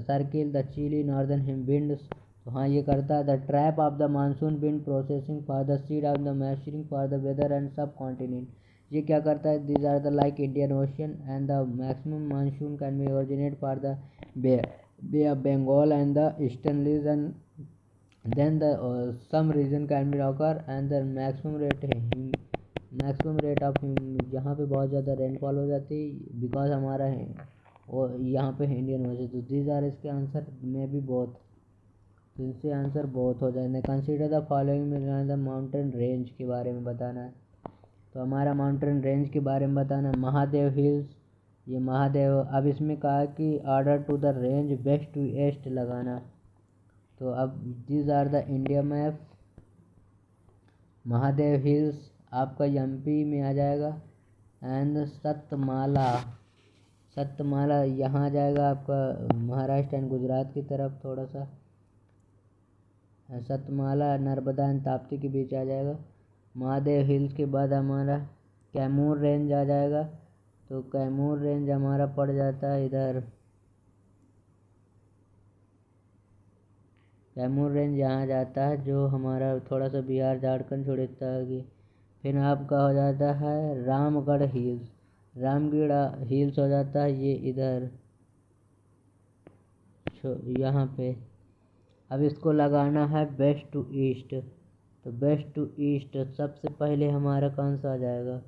circle the chilly northern winds। तो हाँ ये करता है the trap of the monsoon wind processing for the seed of the measuring for the weather and subcontinent। ये क्या करता है these are the like Indian Ocean and the maximum monsoon can be originate for the Bay of Bengal and the eastern region then the some region can be occur and the maximum rate of जहाँ पे बहुत ज़्यादा rainfall हो जाती है because हमारा है और यहाँ पे इंडियन ओशन। तो these are इसके आंसर में भी बहुत तो इनसे आंसर बहुत हो जाएंगे। कंसीडर द फॉलोइंग में द माउंटेन रेंज के बारे में बताना है। तो हमारा माउंटेन रेंज के बारे में बताना महादेव हिल्स ये महादेव। अब इसमें कहा कि order to the range west to east लगाना। तो अब this are the India map. Mahadev hills आपका एमपी में आ जाएगा एंड सतमाला यहाँ आ जाएगा आपका महाराष्ट्र एंड गुजरात की तरफ थोड़ा सा। सतमाला, नर्मदा एंड ताप्ती के बीच आ जाएगा। महादेव हिल्स के बाद हमारा कैमूर रेंज आ जाएगा। तो कैमूर रेंज हमारा पड़ जाता है इधर, कैमूर रेंज यहाँ जाता है जो हमारा थोड़ा सा बिहार झारखंड छोड़ता है। फिर आपका हो जाता है रामगढ़ हिल्स, रामगढ़ हिल्स हो जाता है ये इधर यहाँ पे। अब इसको लगाना है वेस्ट टू ईस्ट, तो वेस्ट टू ईस्ट सबसे पहले हमारा कौन सा आ जाएगा,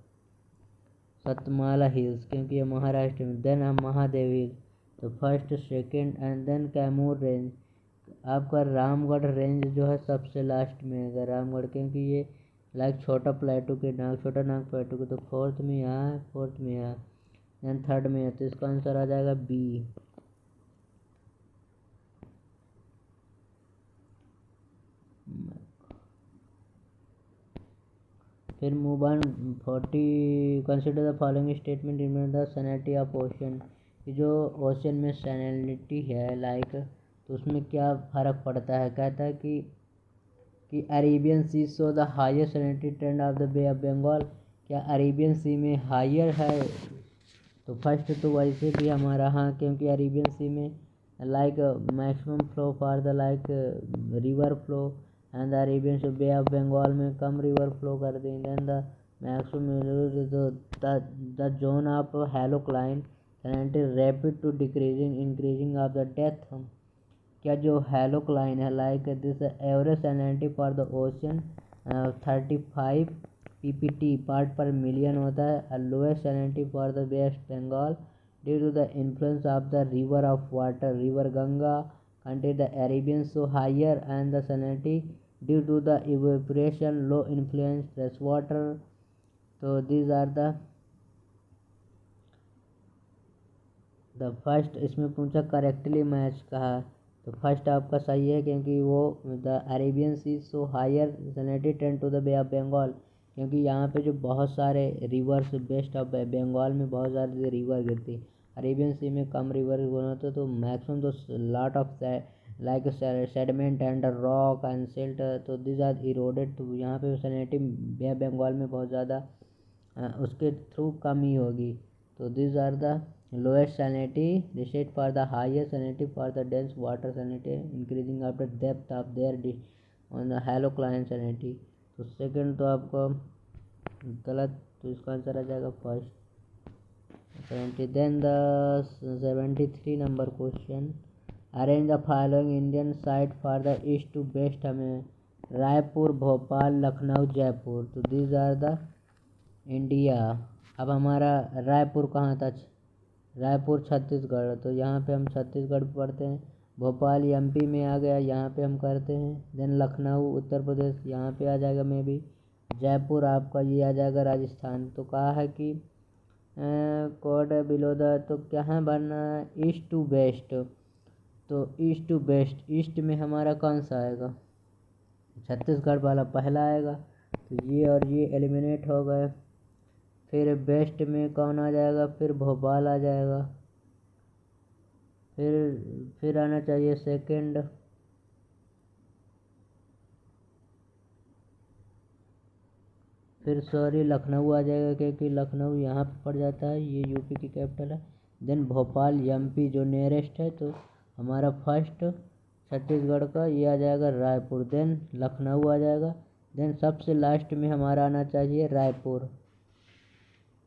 सतमाला हिल्स, क्योंकि ये महाराष्ट्र में। देन हम महादेव हिल्स, तो first second and then Kaimur range. आपका रामगढ़ रेंज जो है सबसे लास्ट में है रामगढ़, क्योंकि ये लाइक छोटा प्लेटू के छोटा नाग प्लेटू के, तो फोर्थ में यहाँ है, फोर्थ में यहाँ, देन थर्ड में है, तो इसका आंसर आ जाएगा बी। फिर move on 40, consider the following statement in the salinity of ocean. कि जो ओशन में सैलिनिटी है लाइक, तो उसमें क्या फ़र्क पड़ता है। कहता है कि Arabian sea show the highest salinity trend of the bay of Bengal. क्या अरेबियन सी में हायर है, तो फर्स्ट तो वैसे भी हमारा हाँ, क्योंकि अरेबियन सी में like maximum flow for the like river flow, and the Arabian sea bay of Bengal में कम रिवर फ्लो कर दें। Then the maximum the zone of halocline salinity rapid to decreasing increasing of the depth. क्या जो halocline है like this average salinity for the ocean 35 ppt part per million होता है। Lowest salinity for the west Bengal due to the influence of the river of water, river Ganga contain the Arabian so higher and the salinity due to the evaporation low influence fresh water. तो these are the first, इसमें पूछा correctly match कहा, तो first आपका सही है, क्योंकि वो the Arabian sea so higher salinity tend to the bay of Bengal, क्योंकि यहाँ पे जो बहुत सारे रिवर्स वेस्ट ऑफ बंगाल में बहुत सारे रिवर गिरती, अरेबियन सी में कम रिवर होते, तो मैक्सिमम तो lot of like sediment and rock and silt, तो दिस आर इरोडेड। तो यहाँ पे सैलिनिटी बे ऑफ बंगाल में बहुत ज़्यादा उसके थ्रू कम ही होगी। तो this are the lowest salinity reset for the highest salinity for the dense water salinity increasing after depth of their on the halocline salinity। तो सेकंड तो आपको गलत, तो इसका आंसर आ जाएगा first 70। Then the 73 number question, arrange the following Indian site for the east to west. हमें रायपुर, भोपाल, लखनऊ, जयपुर, तो दीज आर द इंडिया। अब हमारा रायपुर कहाँ था, रायपुर छत्तीसगढ़, तो यहाँ पे हम छत्तीसगढ़ पढ़ते हैं। भोपाल एमपी में आ गया, यहाँ पे हम करते हैं। देन लखनऊ उत्तर प्रदेश, यहाँ पे आ जाएगा मे भी। जयपुर आपका ये आ जाएगा राजस्थान। तो कहा है कि कोड बिलो द, तो कहाँ बनना है, ईस्ट टू वेस्ट, तो ईस्ट टू वेस्ट, ईस्ट में हमारा कौन सा आएगा, छत्तीसगढ़ वाला पहला आएगा, तो ये और ये एलिमिनेट हो गए। फिर वेस्ट में कौन आ जाएगा, फिर भोपाल आ जाएगा। फिर आना चाहिए सेकंड, फिर सॉरी लखनऊ आ जाएगा, क्योंकि लखनऊ यहाँ पर पड़ जाता है, ये यूपी की कैपिटल है। देन भोपाल एमपी जो नियरेस्ट है, तो हमारा फर्स्ट छत्तीसगढ़ का ये आ जाएगा रायपुर, देन लखनऊ आ जाएगा। देन सबसे लास्ट में हमारा आना चाहिए रायपुर,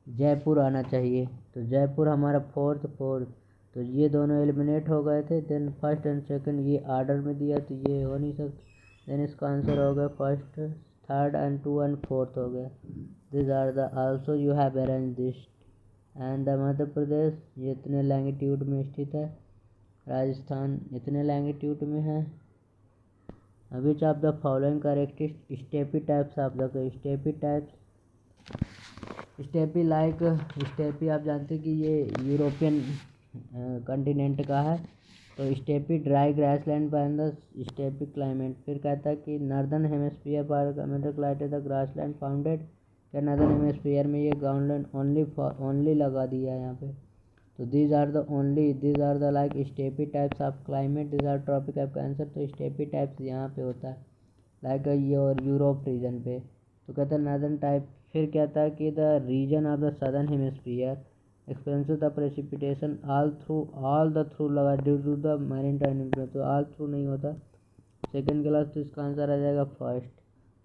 जयपुर आना चाहिए, तो जयपुर हमारा फोर्थ, तो ये दोनों एलिमिनेट हो गए थे। देन फर्स्ट एंड सेकंड ये ऑर्डर में दिया, तो ये हो नहीं सकता। देन इसका आंसर हो गया first, third and two and fourth हो गया। This are the also you have arrange this. And the Madhya Pradesh ये इतने लैंगिट्यूड में स्थित है, राजस्थान इतने लैंगिट्यूड में है। विच of the following correct steppe types of the steppe types. Steppe like steppe आप जानते हैं कि ये यूरोपियन कंटिनेंट का है, तो स्टेपी ड्राई ग्रासलैंड पर द स्टेपी क्लाइमेट। फिर कहता है कि नॉर्दर्न हेमिस्फीयर पर क्लाइमेट द ग्रासलैंड फाउंडेड, क्या नॉर्दर्न हेमिस्फीयर में ये ग्राउंडलैंड ओनली लगा दिया है यहाँ पे, तो these are the like steppe types of climate, these are tropic आपका आंसर। तो steppe types यहाँ पे होता है लाइक ये और यूरोप रीजन पे। तो कहता है नॉर्दर्न टाइप। फिर कहता है कि the region of the southern hemisphere expensive the precipitation all the through लगा due to the maritime. तो ऑल थ्रू नहीं होता सेकेंड क्लास, तो इसका आंसर आ जाएगा first.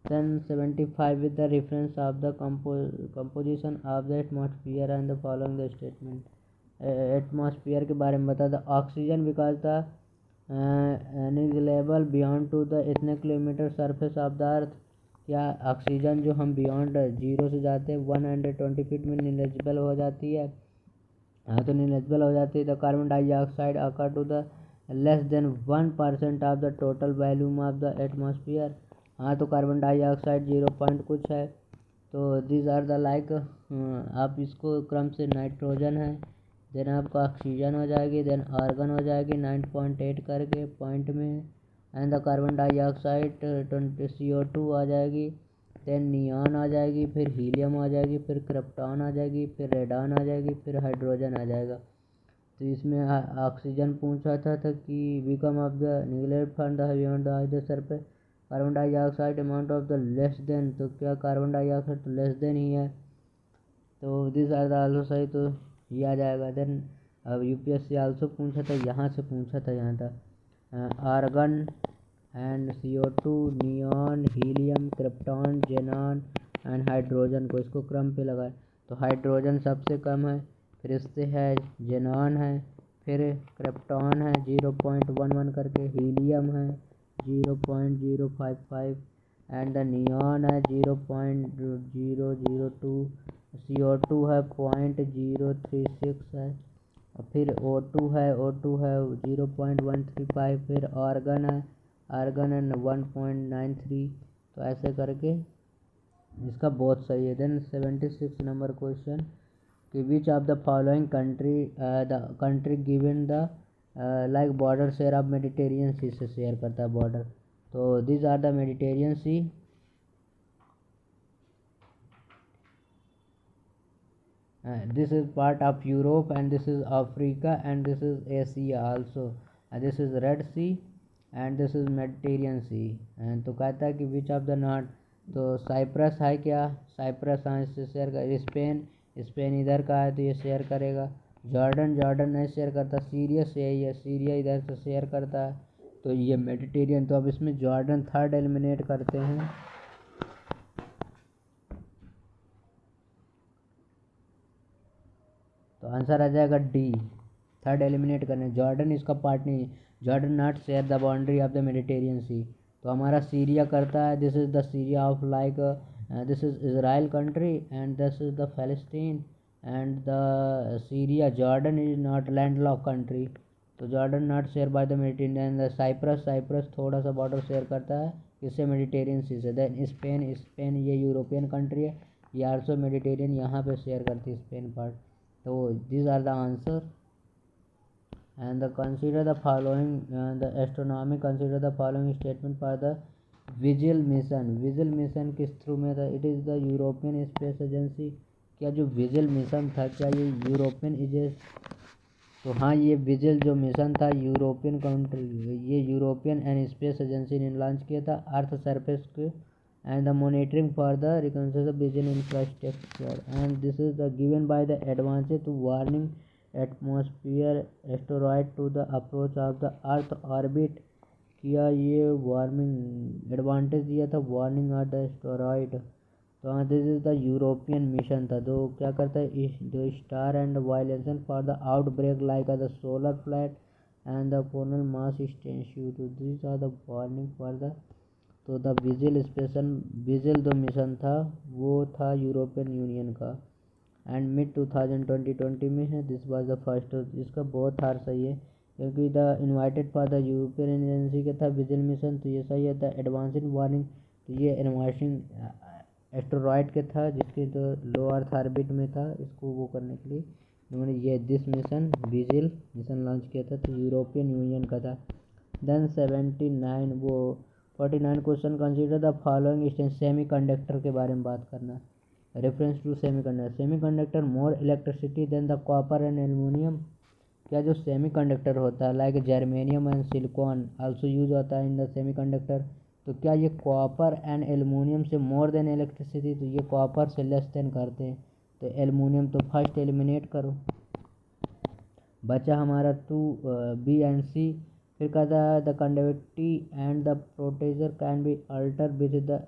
Then 75 with the reference of the composition of the atmosphere and the following the statement. Atmosphere के बारे में बता the oxygen because the negligible beyond to the इतने किलोमीटर सरफेस ऑफ द अर्थ। क्या ऑक्सीजन जो हम बियॉन्ड 0 से जाते हैं 120 फीट में निलेजिबल हो जाती है। हाँ, तो निलेजिबल हो जाती है। The carbon dioxide occur to the less than 1% of the total volume of the atmosphere. हाँ, तो कार्बन डाइऑक्साइड 0 कुछ है। तो दिस आर द लाइक आप इसको क्रम से नाइट्रोजन है, देन आपका ऑक्सीजन हो जाएगी, देन आर्गन हो जाएगी 9.8 करके पॉइंट में, and the carbon dioxide 20 CO2 आ जाएगी, देन नियॉन आ जाएगी, फिर हीलियम आ जाएगी, फिर क्रिप्टॉन आ जाएगी, फिर रेडॉन आ जाएगी, फिर हाइड्रोजन आ जाएगा। तो इसमें ऑक्सीजन पूछा था कि become of the nuclear from the beyond the surface. Carbon dioxide amount of the less then, तो क्या कार्बन डाइऑक्साइड तो लेस देन ही है। तो दिस आर द आल्सो सही, तो ये आ जाएगा। देन अब यूपीएससी आल्सो पूछा था, यहाँ से पूछा था, यहाँ था argon and CO2, neon, helium, krypton, xenon and hydrogen को इसको क्रम पे लगाए। तो हाइड्रोजन सबसे कम है, फिर इससे है जेनॉन है, फिर क्रिप्टॉन है 0.11 करके, हीलियम है 0.055 एंड द नियॉन है 0.002, CO2 है 0.036 है, और फिर O2 है 0.135, फिर आर्गन है 1.93। तो ऐसे करके इसका बहुत सही है। देन 76 नंबर क्वेश्चन कि which of the following country given the like border share of Mediterranean sea से शेयर करता है बॉर्डर। तो this are the Mediterranean sea, this is part of Europe, and this is Africa, and this is Asia also, and this is Red Sea, and this is Mediterranean Sea। and तो कहता है कि which of the not, तो Cyprus है क्या, Cyprus हाँ इससे share कर, स्पेन इधर का है तो ये शेयर करेगा। जॉर्डन नहीं शेयर करता, सीरिया से है, ये सीरिया इधर से शेयर करता है, तो ये मेडिटेरियन। तो अब इसमें जॉर्डन थर्ड एलिमिनेट करते हैं। तो आंसर आ जाएगा डी, थर्ड एलिमिनेट करने। जॉर्डन इसका पार्ट नहीं है, Jordan not share the boundary of the Mediterranean sea. तो हमारा सीरिया करता है, this is the Syria of like this is Israel country and this is the फ़लस्तीन and the Syria. Jordan is not land lock country, तो Jordan not share by the Mediterranean. The Cyprus थोड़ा सा border share करता है किससे, Mediterranean sea से। Then Spain ये European country है, ये आल्सो मेडिटेरियन यहाँ पे शेयर करती है स्पेन पार्ट। तो these are the answer, and the consider the following the astronomy consider the following statement for the vigil mission किस थ्रू में था, it is the European space agency. क्या जो विजिल मिशन था क्या ये यूरोपियन एजेंसी, तो हाँ ये विजिल जो मिशन था यूरोपियन कंट्री, ये यूरोपियन एंड स्पेस एजेंसी ने लॉन्च किया था अर्थ सरफेस के, and the monitoring for the reconnaissance of vision infrastructure, and this is the given by the advances to warning atmosphere asteroid to the approach of the earth orbit। किया ये warming advantage दिया था warning of the asteroid. तो हाँ this is the European mission था। तो क्या करता है the star and violation for the outbreak like the solar flat and the coronal mass extension. तो this are the warning for the, तो the vigil जो मिशन था वो था यूरोपियन यूनियन का, एंड मिड 2020 में है। दिस वाज द फर्स्ट, इसका बहुत हार सही है क्योंकि the invited for the European agency का था विजिल मिशन, तो ये सही है। द एडवांसिंग वार्निंग, तो ये एडवांसिंग एस्टेरॉयड के था जिसके तो लो अर्थ ऑर्बिट में था, इसको वो करने के लिए उन्होंने ये this mission vigil mission launch किया था, तो यूरोपियन यूनियन का था। Then 49 question consider the following stage, semiconductor के बारे में बात करना। Reference to semiconductor more electricity then the copper and aluminium. क्या जो सेमीकंडक्टर होता है like germanium and silicon also use होता है इन द सेमीकंडक्टर, तो क्या ये कॉपर एंड एल्यूमिनियम से मोर देन इलेक्ट्रिसिटी, तो ये कॉपर से लेस देन करते हैं, तो एल्यूमिनियम तो फर्स्ट एलिमिनेट करो। बचा हमारा 2 बी एंड सी। फिर कहता है द कंडक्टिविटी एंड द प्रोटेजर can be alter with the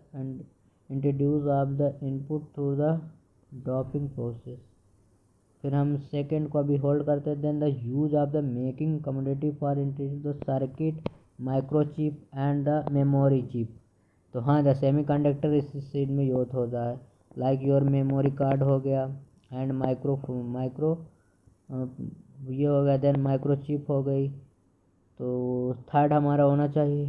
introduce of the input through the doping process. फिर हम सेकेंड को अभी होल्ड करते हैं। Then the use of the making commodity for introduce the circuit microchip and the memory chip. तो हाँ the semiconductor इस चीज में यूज होता है लाइक योर मेमोरी कार्ड हो गया एंड माइक्रो ये हो गया, देन माइक्रोचिप हो गई। तो थर्ड हमारा होना चाहिए।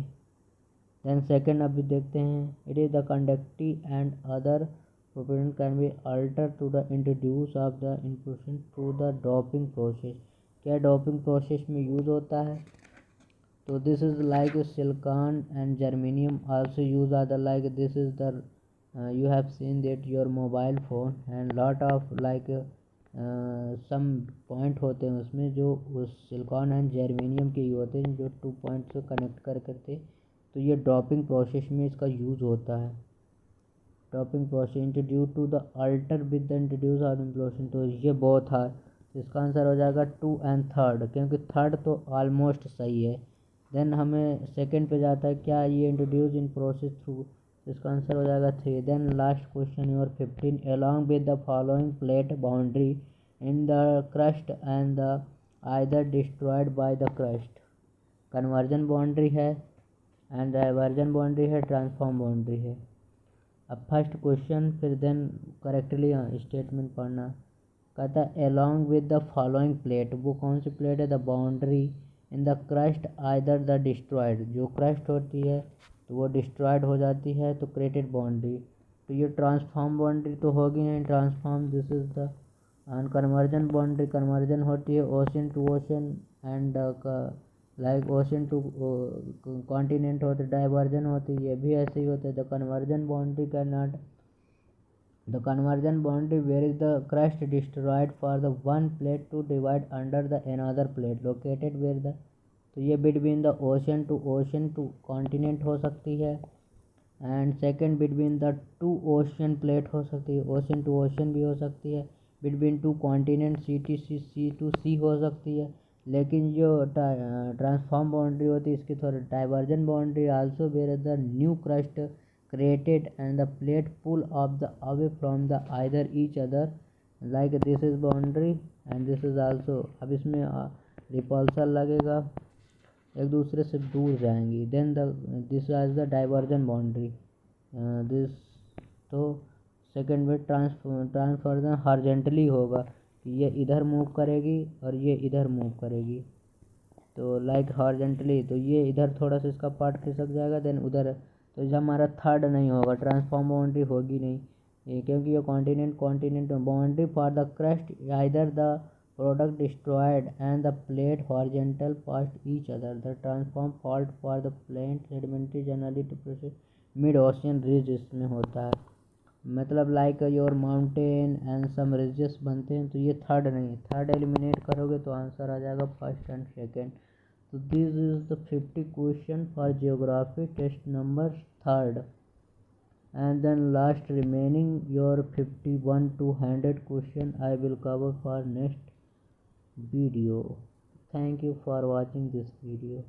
देन सेकंड अभी देखते हैं। It is the conductivity and other property can be altered to the introduce of the infusion through the doping process। क्या डोपिंग प्रोसेस में यूज होता है? तो this is like silicon and germanium also use are the like this is the you have seen that your mobile phone and lot of like some point होते हैं उसमें जो उस सिलिकॉन एंड जर्मेनियम के होते हैं जो 2 पॉइंट से कनेक्ट कर करते, तो ये ड्रॉपिंग प्रोसेस में इसका यूज होता है। Dropping process introduce to the alter with the introduce of implosion, तो ये बहुत है, इसका आंसर हो जाएगा 2 एंड थर्ड, क्योंकि थर्ड तो ऑलमोस्ट सही है। देन हमें सेकंड पे जाता है, क्या ये इंट्रोड्यूस इन प्रोसेस थ्रू, इसका आंसर हो जाएगा 3। Then last question your 15 along with the following plate boundary in the crust and the either destroyed by the crust. Conversion boundary है एंड डाइवर्जन बाउंड्री है, ट्रांसफॉर्म बाउंड्री है। अब first question फिर then correctly statement पढ़ना। कहता है along with the following plate, वो कौन सी प्लेट है? The boundary in the crust either the destroyed, जो क्रस्ट होती है तो वो डिस्ट्रॉयड हो जाती है तो क्रिएटेड बाउंड्री। तो ये ट्रांसफॉर्म बाउंड्री तो होगी नहीं, transform this is the. And conversion boundary, conversion होती है ocean to ocean and like ocean to continent होते, डाइवर्जन होती है, ये भी ऐसे ही होते हैं। The conversion boundary can not, the conversion boundary where is the crust destroyed for the one plate to divide under the another plate located where the, तो ये between the ocean to continent हो सकती है। And second between the 2 ocean plate हो सकती है, ocean to ocean भी हो सकती है। बिटवीन 2 कॉन्टिनेंट सी टू सी हो सकती है। लेकिन जो ट्रांसफॉर्म बाउंड्री होती है इसकी थोड़ी diversion boundary also where the new crust created and the plate pull of the away from the either each other like this is boundary and this is also। अब इसमें रिपल्सर लगेगा, एक दूसरे से दूर जाएंगी। Then the this is the diversion boundary this, तो second में ट्रांसफॉर्मेशन हॉरिजॉन्टली होगा कि ये इधर मूव करेगी और ये इधर मूव करेगी, तो लाइक हॉरिजॉन्टली, तो ये इधर थोड़ा सा इसका पार्ट खिसक जाएगा देन उधर, तो इस हमारा थर्ड नहीं होगा, ट्रांसफॉर्म बाउंड्री होगी नहीं ये, क्योंकि ये continent boundary for the crust either the product destroyed and the plate horizontal past each other, the transform fault for the plate sedimentary generally to process mid ocean ridge इसमें होता है, मतलब like your mountain and some ridges बनते हैं, तो ये third नहीं, third eliminate करोगे तो आंसर आ जाएगा first and second. So this is the 50 question for geography test number third, and then last remaining your 51 to 100 question I will cover for next video. Thank you for watching this video.